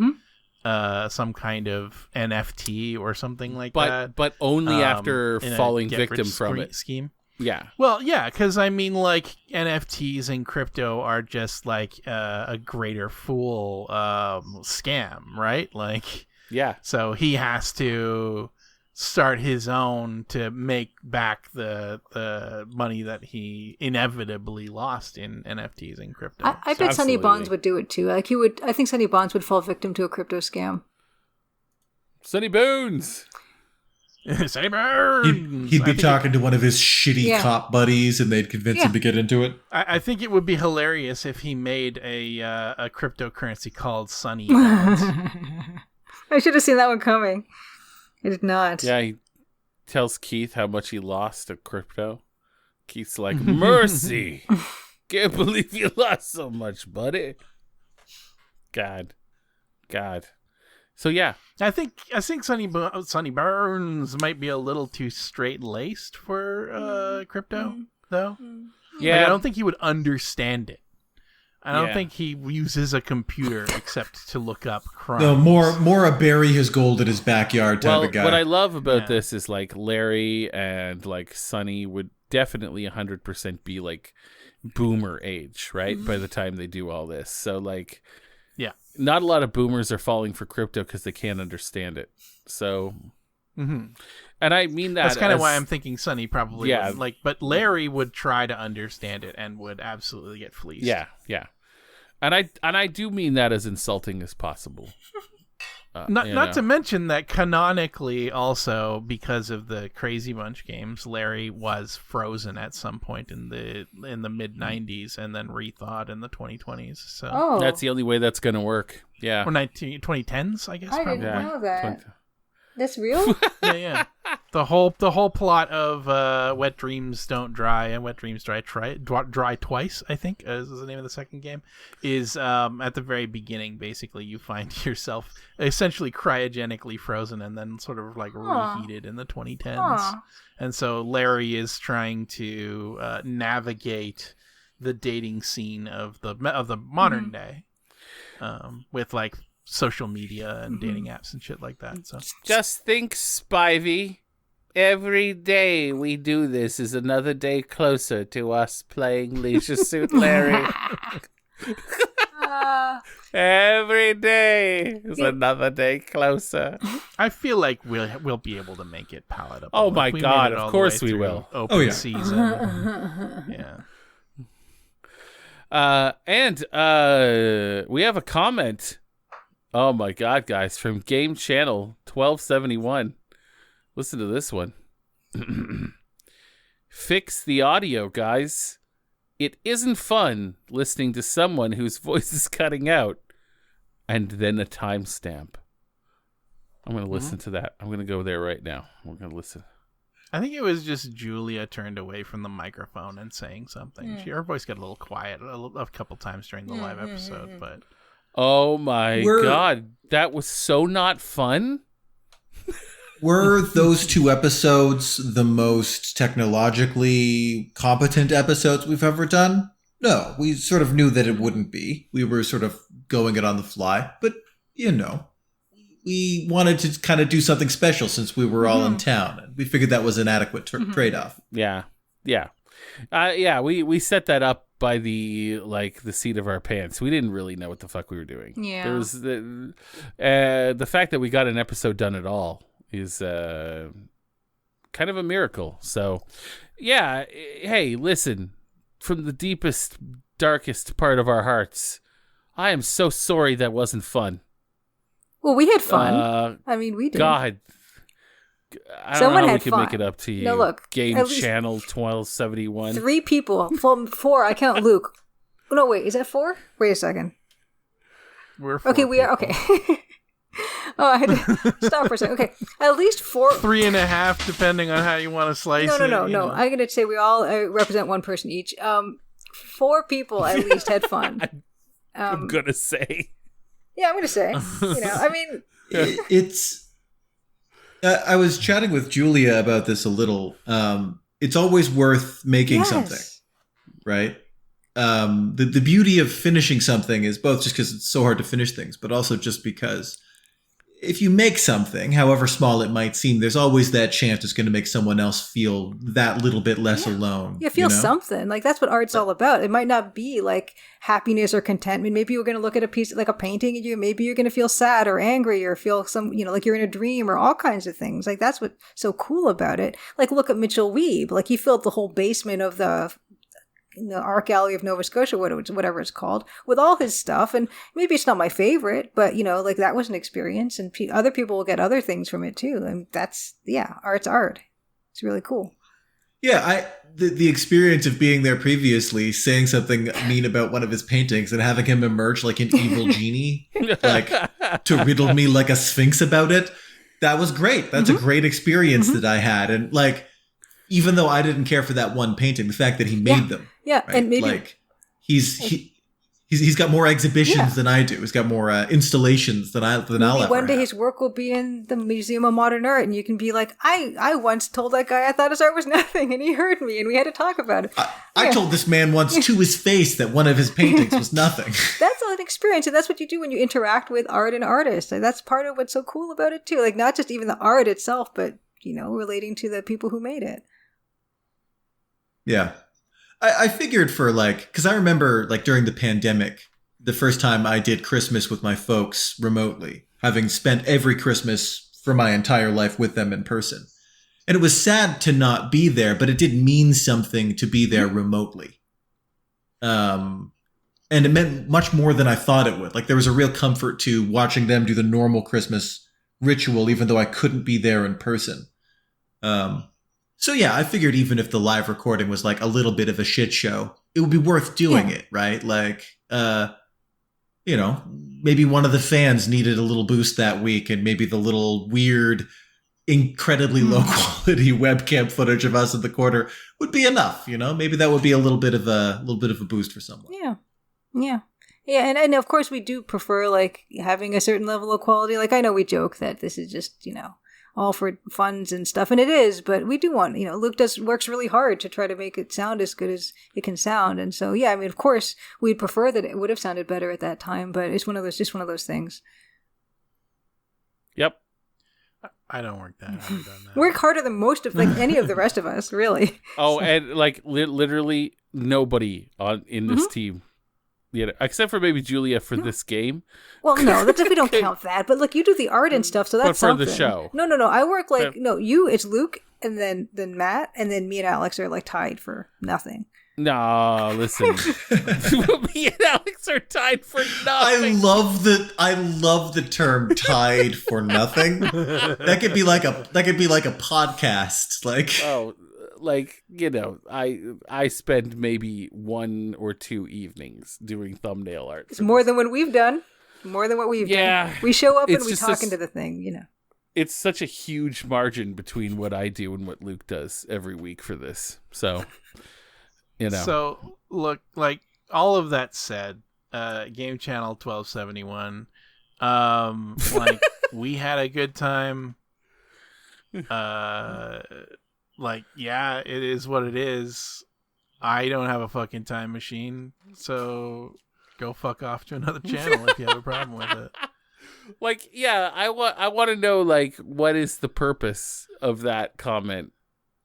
[SPEAKER 3] some kind of NFT or something like that.
[SPEAKER 5] But only after falling victim from it.
[SPEAKER 3] Scheme.
[SPEAKER 5] Yeah.
[SPEAKER 3] Well, yeah, because NFTs and crypto are just a greater fool scam, right?
[SPEAKER 5] Yeah.
[SPEAKER 3] So he has to start his own to make back the money that he inevitably lost in NFTs and crypto.
[SPEAKER 2] I bet Sonny Bonds would do it too. I think Sonny Bonds would fall victim to a crypto scam.
[SPEAKER 5] Sonny Bones.
[SPEAKER 3] Sonny Bones.
[SPEAKER 4] He'd be talking to one of his shitty cop buddies, and they'd convince him to get into it.
[SPEAKER 3] I think it would be hilarious if he made a cryptocurrency called Sonny Bonds.
[SPEAKER 2] I should have seen that one coming. I did not.
[SPEAKER 5] Yeah, he tells Keith how much he lost at crypto. Keith's like, mercy. Can't believe you lost so much, buddy. God. So yeah,
[SPEAKER 3] I think Sonny Burns might be a little too straight laced for crypto. though.
[SPEAKER 5] Yeah,
[SPEAKER 3] Like, I don't think he would understand it. I don't
[SPEAKER 5] Yeah.
[SPEAKER 3] think he uses a computer except to look up crimes.
[SPEAKER 4] No, more a bury his gold in his backyard type
[SPEAKER 5] well,
[SPEAKER 4] of guy.
[SPEAKER 5] what I love about
[SPEAKER 3] Yeah.
[SPEAKER 5] this is like Larry and like Sonny would definitely 100% be like boomer age, right? By the time they do all this. So like,
[SPEAKER 3] Yeah.
[SPEAKER 5] not a lot of boomers are falling for crypto because they can't understand it. So,
[SPEAKER 3] Mhm.
[SPEAKER 5] and I mean that
[SPEAKER 3] That's kind of
[SPEAKER 5] as-
[SPEAKER 3] why I'm thinking Sonny probably
[SPEAKER 5] Yeah.
[SPEAKER 3] wouldn't, like, but Larry would try to understand it and would absolutely get fleeced.
[SPEAKER 5] Yeah, yeah. And I do mean that as insulting as possible.
[SPEAKER 3] Not to mention that canonically, also because of the Crazy Bunch games, Larry was frozen at some point in the mid '90s and then rethawed in the 2020s. So
[SPEAKER 2] Oh,
[SPEAKER 5] That's the only way that's going to work. Yeah.
[SPEAKER 3] or 2010s, I guess.
[SPEAKER 2] I
[SPEAKER 3] Probably.
[SPEAKER 2] didn't know that.
[SPEAKER 5] 20
[SPEAKER 2] That's real?
[SPEAKER 3] Yeah. The whole plot of Wet Dreams Don't Dry and Wet Dreams Dry Twice, I think is the name of the second game, is at the very beginning. Basically, you find yourself essentially cryogenically frozen and then sort of like reheated in the 2010s.
[SPEAKER 2] Aw.
[SPEAKER 3] And so Larry is trying to navigate the dating scene of the modern day, with like social media and dating apps and shit like that. So
[SPEAKER 5] Just think, Spivey. Every day we do this is another day closer to us playing Leisure Suit Larry. Every day is another day closer.
[SPEAKER 3] I feel like we'll be able to make it palatable.
[SPEAKER 5] Oh
[SPEAKER 3] If
[SPEAKER 5] my
[SPEAKER 3] we made
[SPEAKER 5] God,
[SPEAKER 3] it
[SPEAKER 5] of
[SPEAKER 3] all the
[SPEAKER 5] course
[SPEAKER 3] way
[SPEAKER 5] we
[SPEAKER 3] through
[SPEAKER 5] will.
[SPEAKER 3] Open
[SPEAKER 4] Oh, yeah.
[SPEAKER 3] season. Yeah.
[SPEAKER 5] And we have a comment. Oh my God, guys, from Game Channel 1271. Listen to this one. Fix the audio, guys. It isn't fun listening to someone whose voice is cutting out and then a timestamp. I'm going to listen to that. I'm going to go there right now. We're going to listen.
[SPEAKER 3] I think it was just Julia turned away from the microphone and saying something. Her voice got a little quiet a couple times during the live episode, but
[SPEAKER 5] Oh my God. That was so not fun.
[SPEAKER 4] Were those two episodes the most technologically competent episodes we've ever done? No, we sort of knew that it wouldn't be. We were sort of going it on the fly, but you know, we wanted to kind of do something special since we were all in town, and we figured that was an adequate trade-off.
[SPEAKER 5] Yeah. Yeah. We set that up by the seat of our pants. We didn't really know what the fuck we were doing.
[SPEAKER 2] Yeah.
[SPEAKER 5] There was the fact that we got an episode done at all is kind of a miracle. So, yeah, hey, listen, from the deepest, darkest part of our hearts, I am so sorry that wasn't fun.
[SPEAKER 2] Well, we had fun. I mean, we did.
[SPEAKER 5] God. I don't
[SPEAKER 2] Someone
[SPEAKER 5] know how we
[SPEAKER 2] had
[SPEAKER 5] can
[SPEAKER 2] fun.
[SPEAKER 5] make it up to you.
[SPEAKER 2] No, look,
[SPEAKER 5] Game
[SPEAKER 2] at least-
[SPEAKER 5] Channel 1271.
[SPEAKER 2] 3 people. 4. I count Luke. No, wait. Is that 4? Wait a second.
[SPEAKER 3] we're four
[SPEAKER 2] Okay, we are.
[SPEAKER 3] people.
[SPEAKER 2] Okay. Oh, I had to stop for a second. Okay. At least 4.
[SPEAKER 3] 3.5, depending on how you want to slice it.
[SPEAKER 2] No.
[SPEAKER 3] you know.
[SPEAKER 2] I'm going to say we all represent one person each. 4 people at least had fun.
[SPEAKER 5] I'm going to say.
[SPEAKER 2] Yeah, I'm going to say. I mean,
[SPEAKER 4] It's. I was chatting with Julia about this a little. It's always worth making
[SPEAKER 2] yes.
[SPEAKER 4] something, right? The beauty of finishing something is both just because it's so hard to finish things, but also just because if you make something, however small it might seem, there's always that chance it's going to make someone else feel that little bit less alone.
[SPEAKER 2] You feel
[SPEAKER 4] know?
[SPEAKER 2] something. Like, that's what art's all about. It might not be like happiness or contentment. Maybe you're going to look at a piece, like a painting, and maybe you're going to feel sad or angry or feel like you're in a dream or all kinds of things. Like, that's what's so cool about it. Like, look at Mitchell Weeb. Like, he filled the whole basement of the art gallery of Nova Scotia, whatever it's called, with all his stuff. And maybe it's not my favorite, but like, that was an experience, and other people will get other things from it too. And that's, art's art. It's really cool.
[SPEAKER 4] Yeah, the experience of being there previously, saying something mean about one of his paintings and having him emerge like an evil genie, like to riddle me like a sphinx about it, that was great. That's a great experience that I had. And like, even though I didn't care for that one painting, the fact that he made them.
[SPEAKER 2] Yeah,
[SPEAKER 4] right?
[SPEAKER 2] and maybe
[SPEAKER 4] like he He's got more exhibitions than I do. He's got more installations than I'll ever
[SPEAKER 2] one day
[SPEAKER 4] have.
[SPEAKER 2] his work will be in the Museum of Modern Art, and you can be like, I once told that guy I thought his art was nothing, and he heard me, and we had to talk about it.
[SPEAKER 4] I told this man once to his face that one of his paintings was nothing.
[SPEAKER 2] That's an experience, and that's what you do when you interact with art and artists. Like, that's part of what's so cool about it too. Like, not just even the art itself, but relating to the people who made it.
[SPEAKER 4] Yeah. I figured for because I remember during the pandemic, the first time I did Christmas with my folks remotely, having spent every Christmas for my entire life with them in person. And it was sad to not be there, but it did mean something to be there remotely. And it meant much more than I thought it would. Like, there was a real comfort to watching them do the normal Christmas ritual, even though I couldn't be there in person. So yeah, I figured even if the live recording was a little bit of a shit show, it would be worth doing it, right? Maybe one of the fans needed a little boost that week, and maybe the little weird, incredibly low quality webcam footage of us in the corner would be enough. Maybe that would be a little bit of a boost for someone.
[SPEAKER 2] Yeah, and of course we do prefer having a certain level of quality. I know we joke that this is just all for funds and stuff, and it is, but we do want, Luke works really hard to try to make it sound as good as it can sound, and so yeah, I mean, of course we'd prefer that it would have sounded better at that time, but it's just one of those things.
[SPEAKER 5] Yep.
[SPEAKER 3] I don't work that hard on that.
[SPEAKER 2] Work harder than most of any of the rest of us, really.
[SPEAKER 5] Oh, and literally nobody in this team. Yeah, except for maybe Julia for this game.
[SPEAKER 2] Well, no, that's if we don't count that. But look, you do the art and stuff, so that's
[SPEAKER 5] but for
[SPEAKER 2] something.
[SPEAKER 5] the show.
[SPEAKER 2] No. I work it's Luke, and then Matt, and then me and Alex are tied for nothing.
[SPEAKER 5] No, listen. Me and Alex are tied for nothing.
[SPEAKER 4] I love the term "tied for nothing." That could be like a podcast. I spend maybe 1 or 2 evenings doing thumbnail art.
[SPEAKER 2] It's more than what we've done. More than what we've done. We show up and we talk into the thing,
[SPEAKER 5] It's such a huge margin between what I do and what Luke does every week for this. So,
[SPEAKER 3] So, look, all of that said, Game Channel 1271, we had a good time. Yeah, it is what it is. I don't have a fucking time machine, so go fuck off to another channel if you have a problem with it.
[SPEAKER 5] I want to know, what is the purpose of that comment?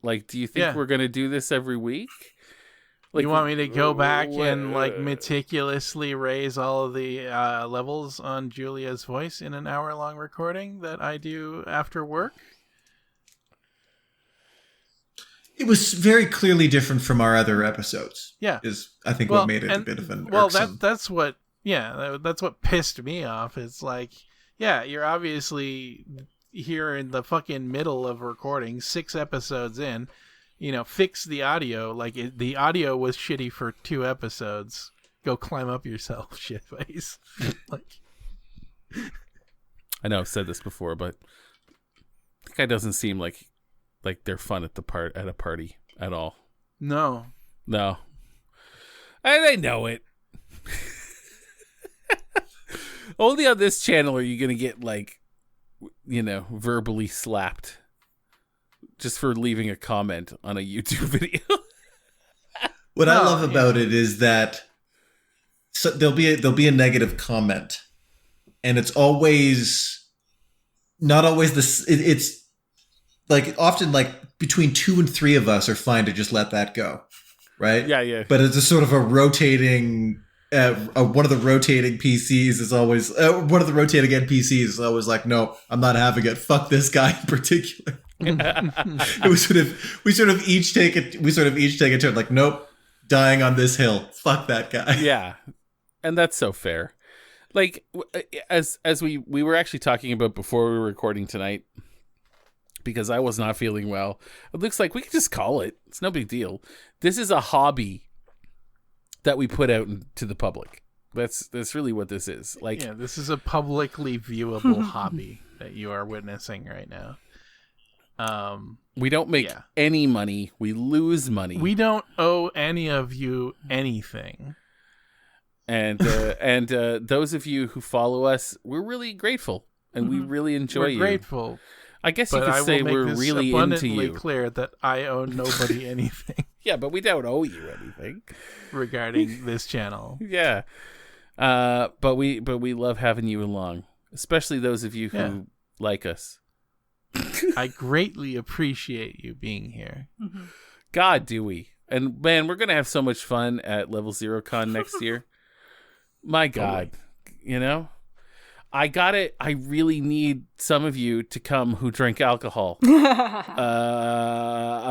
[SPEAKER 5] Do you think we're going to do this every week?
[SPEAKER 3] You want me to go back and meticulously raise all of the levels on Julia's voice in an hour-long recording that I do after work?
[SPEAKER 4] It was very clearly different from our other episodes.
[SPEAKER 3] Yeah,
[SPEAKER 4] is I think what made it a bit of an irksome.
[SPEAKER 3] that's what pissed me off. It's you're obviously here in the fucking middle of recording 6 episodes in. Fix the audio. The audio was shitty for 2 episodes. Go climb up yourself, shitface.
[SPEAKER 5] I know I've said this before, but the guy doesn't seem like they're fun at a party at all.
[SPEAKER 3] No.
[SPEAKER 5] And I know it. Only on this channel are you gonna get verbally slapped just for leaving a comment on a YouTube video.
[SPEAKER 4] What I love about it is that there'll be a negative comment, and it's always not always this. It's often between 2 and 3 of us are fine to just let that go, right?
[SPEAKER 5] Yeah.
[SPEAKER 4] But it's a sort of a rotating. One of the rotating PCs is always one of the rotating NPCs is always no, I'm not having it. Fuck this guy in particular. We sort of each take a turn. Nope, dying on this hill. Fuck that guy.
[SPEAKER 5] Yeah, and that's so fair. As we were actually talking about before we were recording tonight, because I was not feeling well. It looks like we can just call it. It's no big deal. This is a hobby that we put out to the public. That's really what this is.
[SPEAKER 3] This is a publicly viewable hobby that you are witnessing right now.
[SPEAKER 5] We don't make any money. We lose money.
[SPEAKER 3] We don't owe any of you anything.
[SPEAKER 5] And those of you who follow us, we're really grateful, and we really enjoy you.
[SPEAKER 3] We're grateful.
[SPEAKER 5] I guess you could say we're really into you.
[SPEAKER 3] Clear that I owe nobody anything.
[SPEAKER 5] Yeah, but we don't owe you anything
[SPEAKER 3] regarding this channel.
[SPEAKER 5] Yeah, but we love having you along, especially those of you who like us.
[SPEAKER 3] I greatly appreciate you being here.
[SPEAKER 5] God, do we? And man, we're gonna have so much fun at Level Zero Con next year. My God, you know. I really need some of you to come who drink alcohol. I'm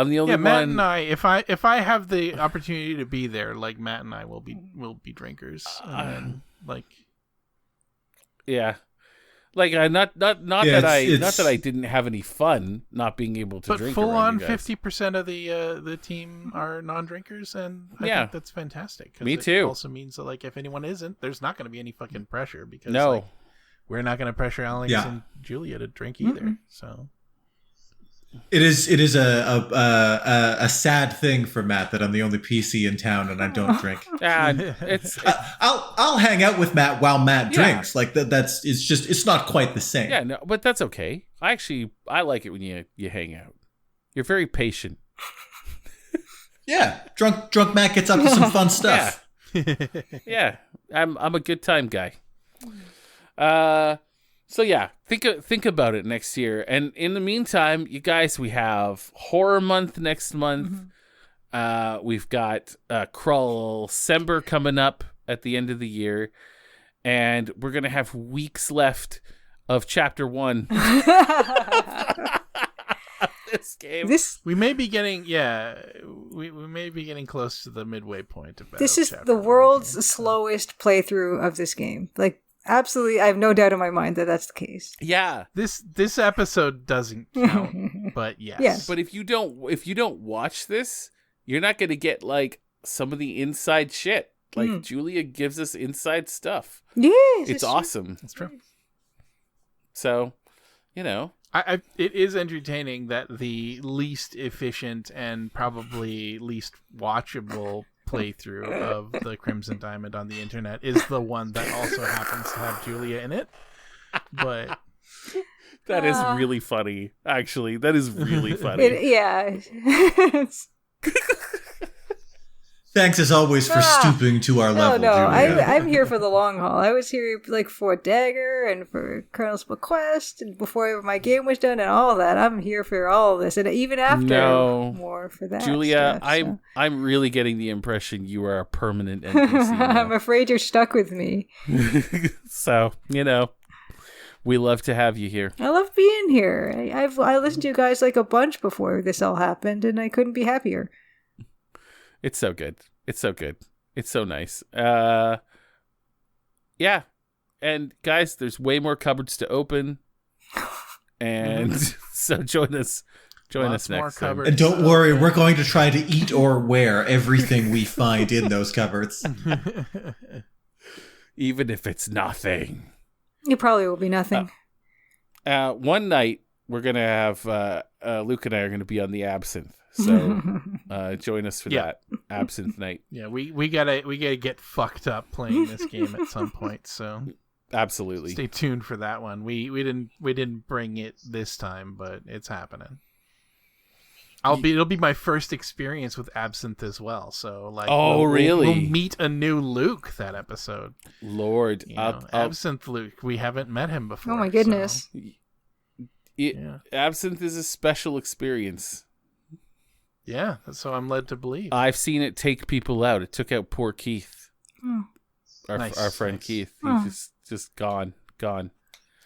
[SPEAKER 5] the only one.
[SPEAKER 3] Matt and I, if I have the opportunity to be there, like Matt and I will be drinkers. And then,
[SPEAKER 5] not that I didn't have any fun not being able to drink.
[SPEAKER 3] But full on
[SPEAKER 5] 50%
[SPEAKER 3] of the team are non-drinkers, and I think that's fantastic. 'Cause
[SPEAKER 5] Me too.
[SPEAKER 3] It also means that like if anyone isn't, there's not going to be any fucking pressure because we're not going to pressure Alex and Julia to drink either. So
[SPEAKER 4] it is a sad thing for Matt that I'm the only PC in town and I don't drink. I'll hang out with Matt while Matt drinks. Like it's not quite the same.
[SPEAKER 5] Yeah, no, but that's okay. I like it when you hang out. You're very patient.
[SPEAKER 4] Yeah, drunk Matt gets up to some fun stuff.
[SPEAKER 5] Yeah, I'm a good time guy. So yeah, think about it next year. And in the meantime, you guys, we have Horror Month next month. We've got Crawlsember coming up at the end of the year, and we're gonna have weeks left of Chapter 1. This game.
[SPEAKER 3] We may be getting we may be getting close to the midway point of
[SPEAKER 2] this is the world's slowest playthrough of this game. Like, absolutely, I have no doubt in my mind that that's the case.
[SPEAKER 5] Yeah.
[SPEAKER 3] This episode doesn't count, but yes.
[SPEAKER 2] Yes.
[SPEAKER 5] But if you don't watch this, you're not going to get like some of the inside shit. Like Julia gives us inside stuff.
[SPEAKER 2] Yes,
[SPEAKER 5] it's awesome.
[SPEAKER 3] That's true.
[SPEAKER 5] So, you know,
[SPEAKER 3] it is entertaining that the least efficient and probably least watchable playthrough of the Crimson Diamond on the internet is the one that also happens to have Julia in it. But
[SPEAKER 5] that is really funny. Actually, that is really funny.
[SPEAKER 4] Thanks as always for stooping to our level.
[SPEAKER 2] No,
[SPEAKER 4] Julia.
[SPEAKER 2] I'm here for the long haul. I was here like for Dagger and for Colonel's Bequest and before my game was done and all that. I'm here for all of this and even after more for that.
[SPEAKER 5] Julia,
[SPEAKER 2] stuff,
[SPEAKER 5] I'm really getting the impression you are a permanent NPC.
[SPEAKER 2] I'm afraid you're stuck with me.
[SPEAKER 5] So, you know, we love to have you here.
[SPEAKER 2] I love being here. I listened to you guys like a bunch before this all happened and I couldn't be happier.
[SPEAKER 5] It's so good. It's so good. It's so nice. Yeah. And guys, there's way more cupboards to open. And so join us next time.
[SPEAKER 4] And don't worry, we're going to try to eat or wear everything we find in those cupboards.
[SPEAKER 5] Even if it's nothing.
[SPEAKER 2] It probably will be nothing.
[SPEAKER 5] One night we're going to have Luke and I are going to be on the Absinthe. So join us for that Absinthe night.
[SPEAKER 3] Yeah, we gotta get fucked up playing this game at some point. So
[SPEAKER 5] absolutely,
[SPEAKER 3] stay tuned for that one. We didn't bring it this time, but it's happening. It'll be my first experience with Absinthe as well. So like,
[SPEAKER 5] really?
[SPEAKER 3] We'll meet a new Luke that episode.
[SPEAKER 5] Lord,
[SPEAKER 3] Absinthe Luke. We haven't met him before.
[SPEAKER 2] Oh my goodness!
[SPEAKER 5] So. Absinthe is a special experience.
[SPEAKER 3] Yeah, that's what I'm led to believe.
[SPEAKER 5] I've seen it take people out. It took out poor Keith, our friend Keith. He's just gone.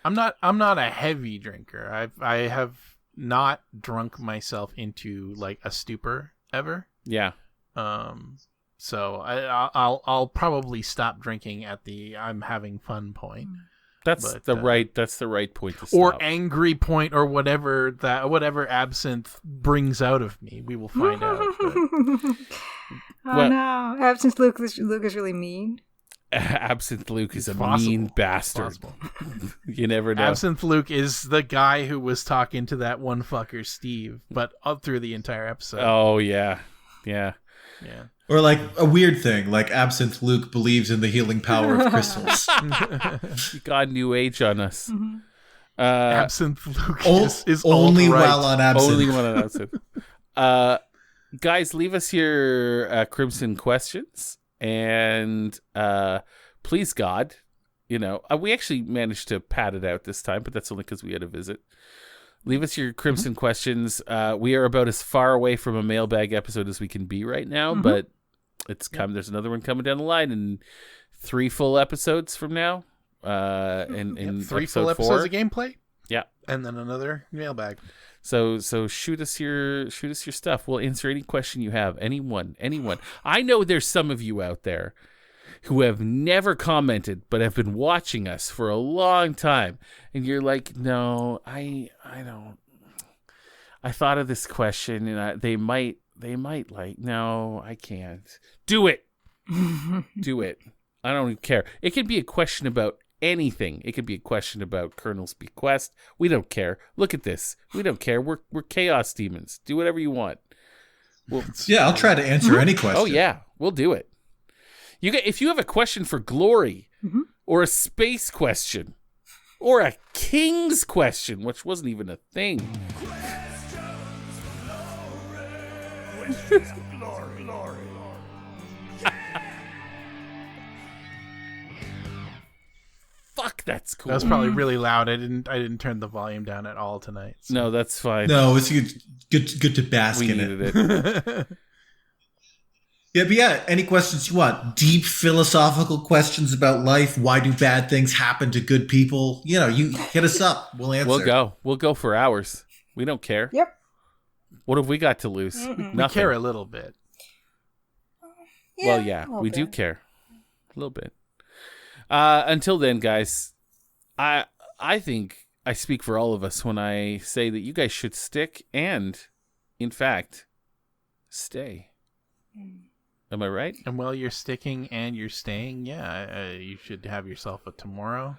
[SPEAKER 3] I'm not a heavy drinker. I have not drunk myself into like a stupor ever.
[SPEAKER 5] Yeah.
[SPEAKER 3] So I'll probably stop drinking at the I'm having fun point.
[SPEAKER 5] That's the right point to stop.
[SPEAKER 3] Or angry point, or whatever Absinthe brings out of me. We will find out.
[SPEAKER 2] No, Absinthe Luke is really mean.
[SPEAKER 5] Absinthe Luke is mean bastard. You never know.
[SPEAKER 3] Absinthe Luke is the guy who was talking to that one fucker Steve, but up through the entire episode.
[SPEAKER 5] Oh yeah.
[SPEAKER 3] Yeah.
[SPEAKER 4] Or like a weird thing, like Absinthe Luke believes in the healing power of crystals.
[SPEAKER 5] You got New Age on us.
[SPEAKER 2] Mm-hmm.
[SPEAKER 3] Absinthe Luke is
[SPEAKER 4] only
[SPEAKER 3] alt-right.
[SPEAKER 4] while on absinthe.
[SPEAKER 5] Only one on absinthe. Guys, leave us your Crimson questions. And please, God, we actually managed to pad it out this time, but that's only because we had a visit. Leave us your Crimson questions. We are about as far away from a mailbag episode as we can be right now, but it's come. There's another one coming down the line in 3 full episodes from now. In
[SPEAKER 3] 3 full
[SPEAKER 5] episode
[SPEAKER 3] episodes
[SPEAKER 5] 4.
[SPEAKER 3] of gameplay.
[SPEAKER 5] Yeah,
[SPEAKER 3] and then another mailbag.
[SPEAKER 5] So shoot us your stuff. We'll answer any question you have. Anyone. I know there's some of you out there who have never commented but have been watching us for a long time, and you're like, no, I don't. I thought of this question, and they might like. No, I can't. Do it. Do it. I don't even care. It can be a question about anything. It could be a question about Colonel's Bequest. We don't care. Look at this. We don't care. We're chaos demons. Do whatever you want.
[SPEAKER 4] Yeah, I'll try to answer any question.
[SPEAKER 5] Oh yeah, we'll do it. If you have a question for Glory, or a space question, or a King's question, which wasn't even a thing. Fuck, that's cool.
[SPEAKER 3] That was probably really loud. I didn't turn the volume down at all tonight. So.
[SPEAKER 5] No, that's fine.
[SPEAKER 4] No, it's good to bask in
[SPEAKER 5] needed
[SPEAKER 4] it. Yeah, but yeah, any questions you want. Deep philosophical questions about life. Why do bad things happen to good people? You hit us up. We'll answer.
[SPEAKER 5] We'll go for hours. We don't care.
[SPEAKER 2] Yep.
[SPEAKER 5] What have we got to lose?
[SPEAKER 2] Mm-mm.
[SPEAKER 3] We
[SPEAKER 5] Nothing.
[SPEAKER 3] care a little bit.
[SPEAKER 5] Well, yeah, we do care. A little bit. Until then, guys, I think I speak for all of us when I say that you guys should stick and, in fact, stay. Am I right?
[SPEAKER 3] And while you're sticking and you're staying, you should have yourself a tomorrow.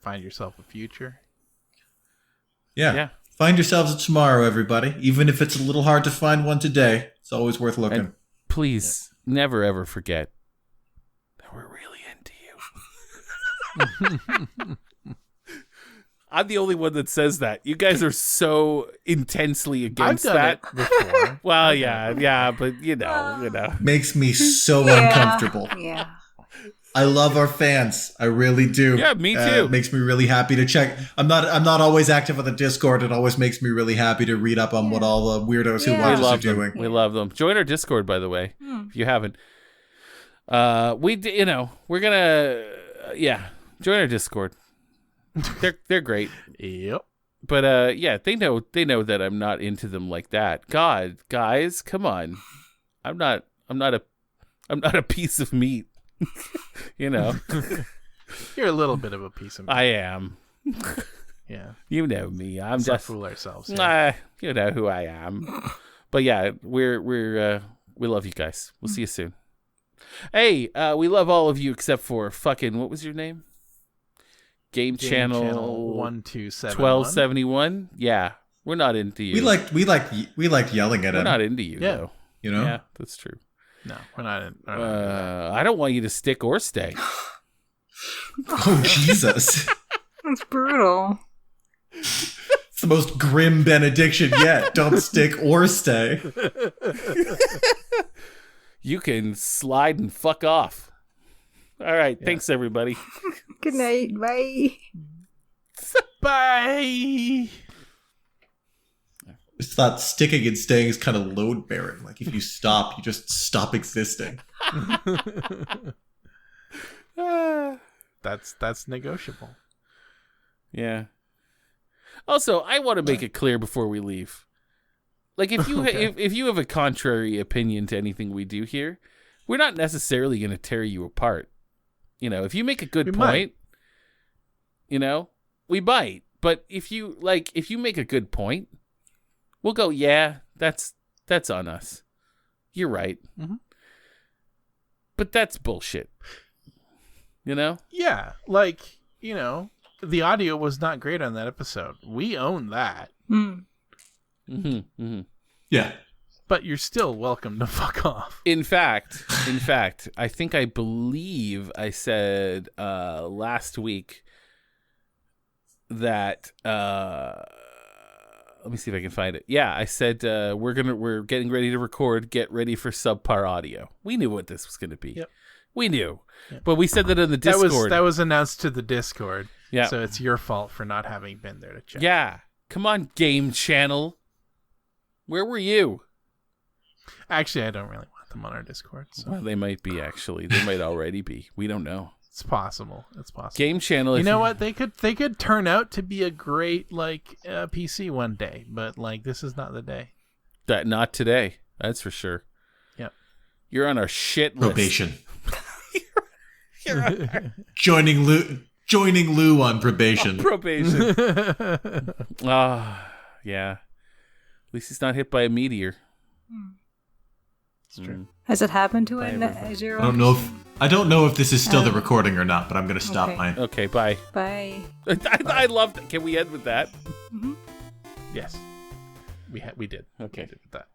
[SPEAKER 3] Find yourself a future.
[SPEAKER 4] Yeah. Find yourselves a tomorrow, everybody. Even if it's a little hard to find one today, it's always worth looking.
[SPEAKER 5] And please, never ever forget that we're really into you. I'm the only one that says that. You guys are so intensely against
[SPEAKER 3] I've done
[SPEAKER 5] that.
[SPEAKER 3] it before.
[SPEAKER 5] Well, yeah, but you know.
[SPEAKER 4] Makes me so uncomfortable.
[SPEAKER 2] Yeah.
[SPEAKER 4] I love our fans. I really do.
[SPEAKER 5] Yeah, me too.
[SPEAKER 4] It makes me really happy to check. I'm not always active on the Discord. It always makes me really happy to read up on what all the weirdos who watch us are doing.
[SPEAKER 5] We love them. Join our Discord, by the way, if you haven't. We're gonna join our Discord. They're great.
[SPEAKER 3] Yep.
[SPEAKER 5] But they know that I'm not into them like that. God, guys, come on. I'm not a piece of meat.
[SPEAKER 3] You're a little bit of a piece of meat.
[SPEAKER 5] I am.
[SPEAKER 3] Yeah.
[SPEAKER 5] You know me. I'm
[SPEAKER 3] Let's
[SPEAKER 5] just
[SPEAKER 3] not fool ourselves.
[SPEAKER 5] you know who I am. But yeah, we love you guys. We'll see you soon. Hey, we love all of you except for fucking, what was your name? Game Channel 1271. Yeah, we're not into you.
[SPEAKER 4] We like yelling at him.
[SPEAKER 5] We're not into you, though. Yeah, that's true.
[SPEAKER 3] No, we're not.
[SPEAKER 5] I don't want you to stick or stay.
[SPEAKER 4] Oh Jesus,
[SPEAKER 2] That's brutal.
[SPEAKER 4] it's the most grim benediction yet. Don't stick or stay.
[SPEAKER 5] You can slide and fuck off. All right, thanks everybody.
[SPEAKER 2] Good night. Bye.
[SPEAKER 3] Bye.
[SPEAKER 4] Just thought sticking and staying is kind of load bearing. Like if you stop, you just stop existing.
[SPEAKER 3] That's negotiable.
[SPEAKER 5] Yeah. Also, I want to make it clear before we leave. Like if you if you have a contrary opinion to anything we do here, we're not necessarily going to tear you apart. If you make a good point, we might. But if you make a good point, we'll go, yeah, that's on us. You're right. Mm-hmm. But that's bullshit.
[SPEAKER 3] Yeah, the audio was not great on that episode. We own that.
[SPEAKER 2] Mm.
[SPEAKER 5] Mm-hmm, mm-hmm.
[SPEAKER 4] Yeah.
[SPEAKER 3] but you're still welcome to fuck off.
[SPEAKER 5] In fact, I believe I said last week that let me see if I can find it. Yeah, I said we're getting ready to record. Get ready for subpar audio. We knew what this was going to be.
[SPEAKER 3] Yep.
[SPEAKER 5] We knew,
[SPEAKER 3] Yep.
[SPEAKER 5] but we said that in the Discord.
[SPEAKER 3] That was announced to the Discord.
[SPEAKER 5] Yeah.
[SPEAKER 3] So it's your fault for not having been there to check.
[SPEAKER 5] Yeah. Come on, Game Channel. Where were you?
[SPEAKER 3] Actually, I don't really want them on our Discord. So.
[SPEAKER 5] Well, they might be actually. They might already be. We don't know.
[SPEAKER 3] It's possible.
[SPEAKER 5] Game Channel.
[SPEAKER 3] You know what? They could turn out to be a great PC one day, but this is not the day.
[SPEAKER 5] Not today. That's for sure.
[SPEAKER 3] Yep.
[SPEAKER 5] You're on our shit list.
[SPEAKER 4] Probation.
[SPEAKER 5] You're on our...
[SPEAKER 4] Joining Lou on probation.
[SPEAKER 5] Probation. Yeah. At least he's not hit by a meteor.
[SPEAKER 3] It's true.
[SPEAKER 2] Has it happened to a zero?
[SPEAKER 4] I don't know if this is still the recording or not, but I'm going to stop mine.
[SPEAKER 5] Okay, bye.
[SPEAKER 2] Bye.
[SPEAKER 5] I loved it. Can we end with that?
[SPEAKER 2] Mm-hmm.
[SPEAKER 3] Yes. We did.
[SPEAKER 5] Okay.
[SPEAKER 3] We did with that.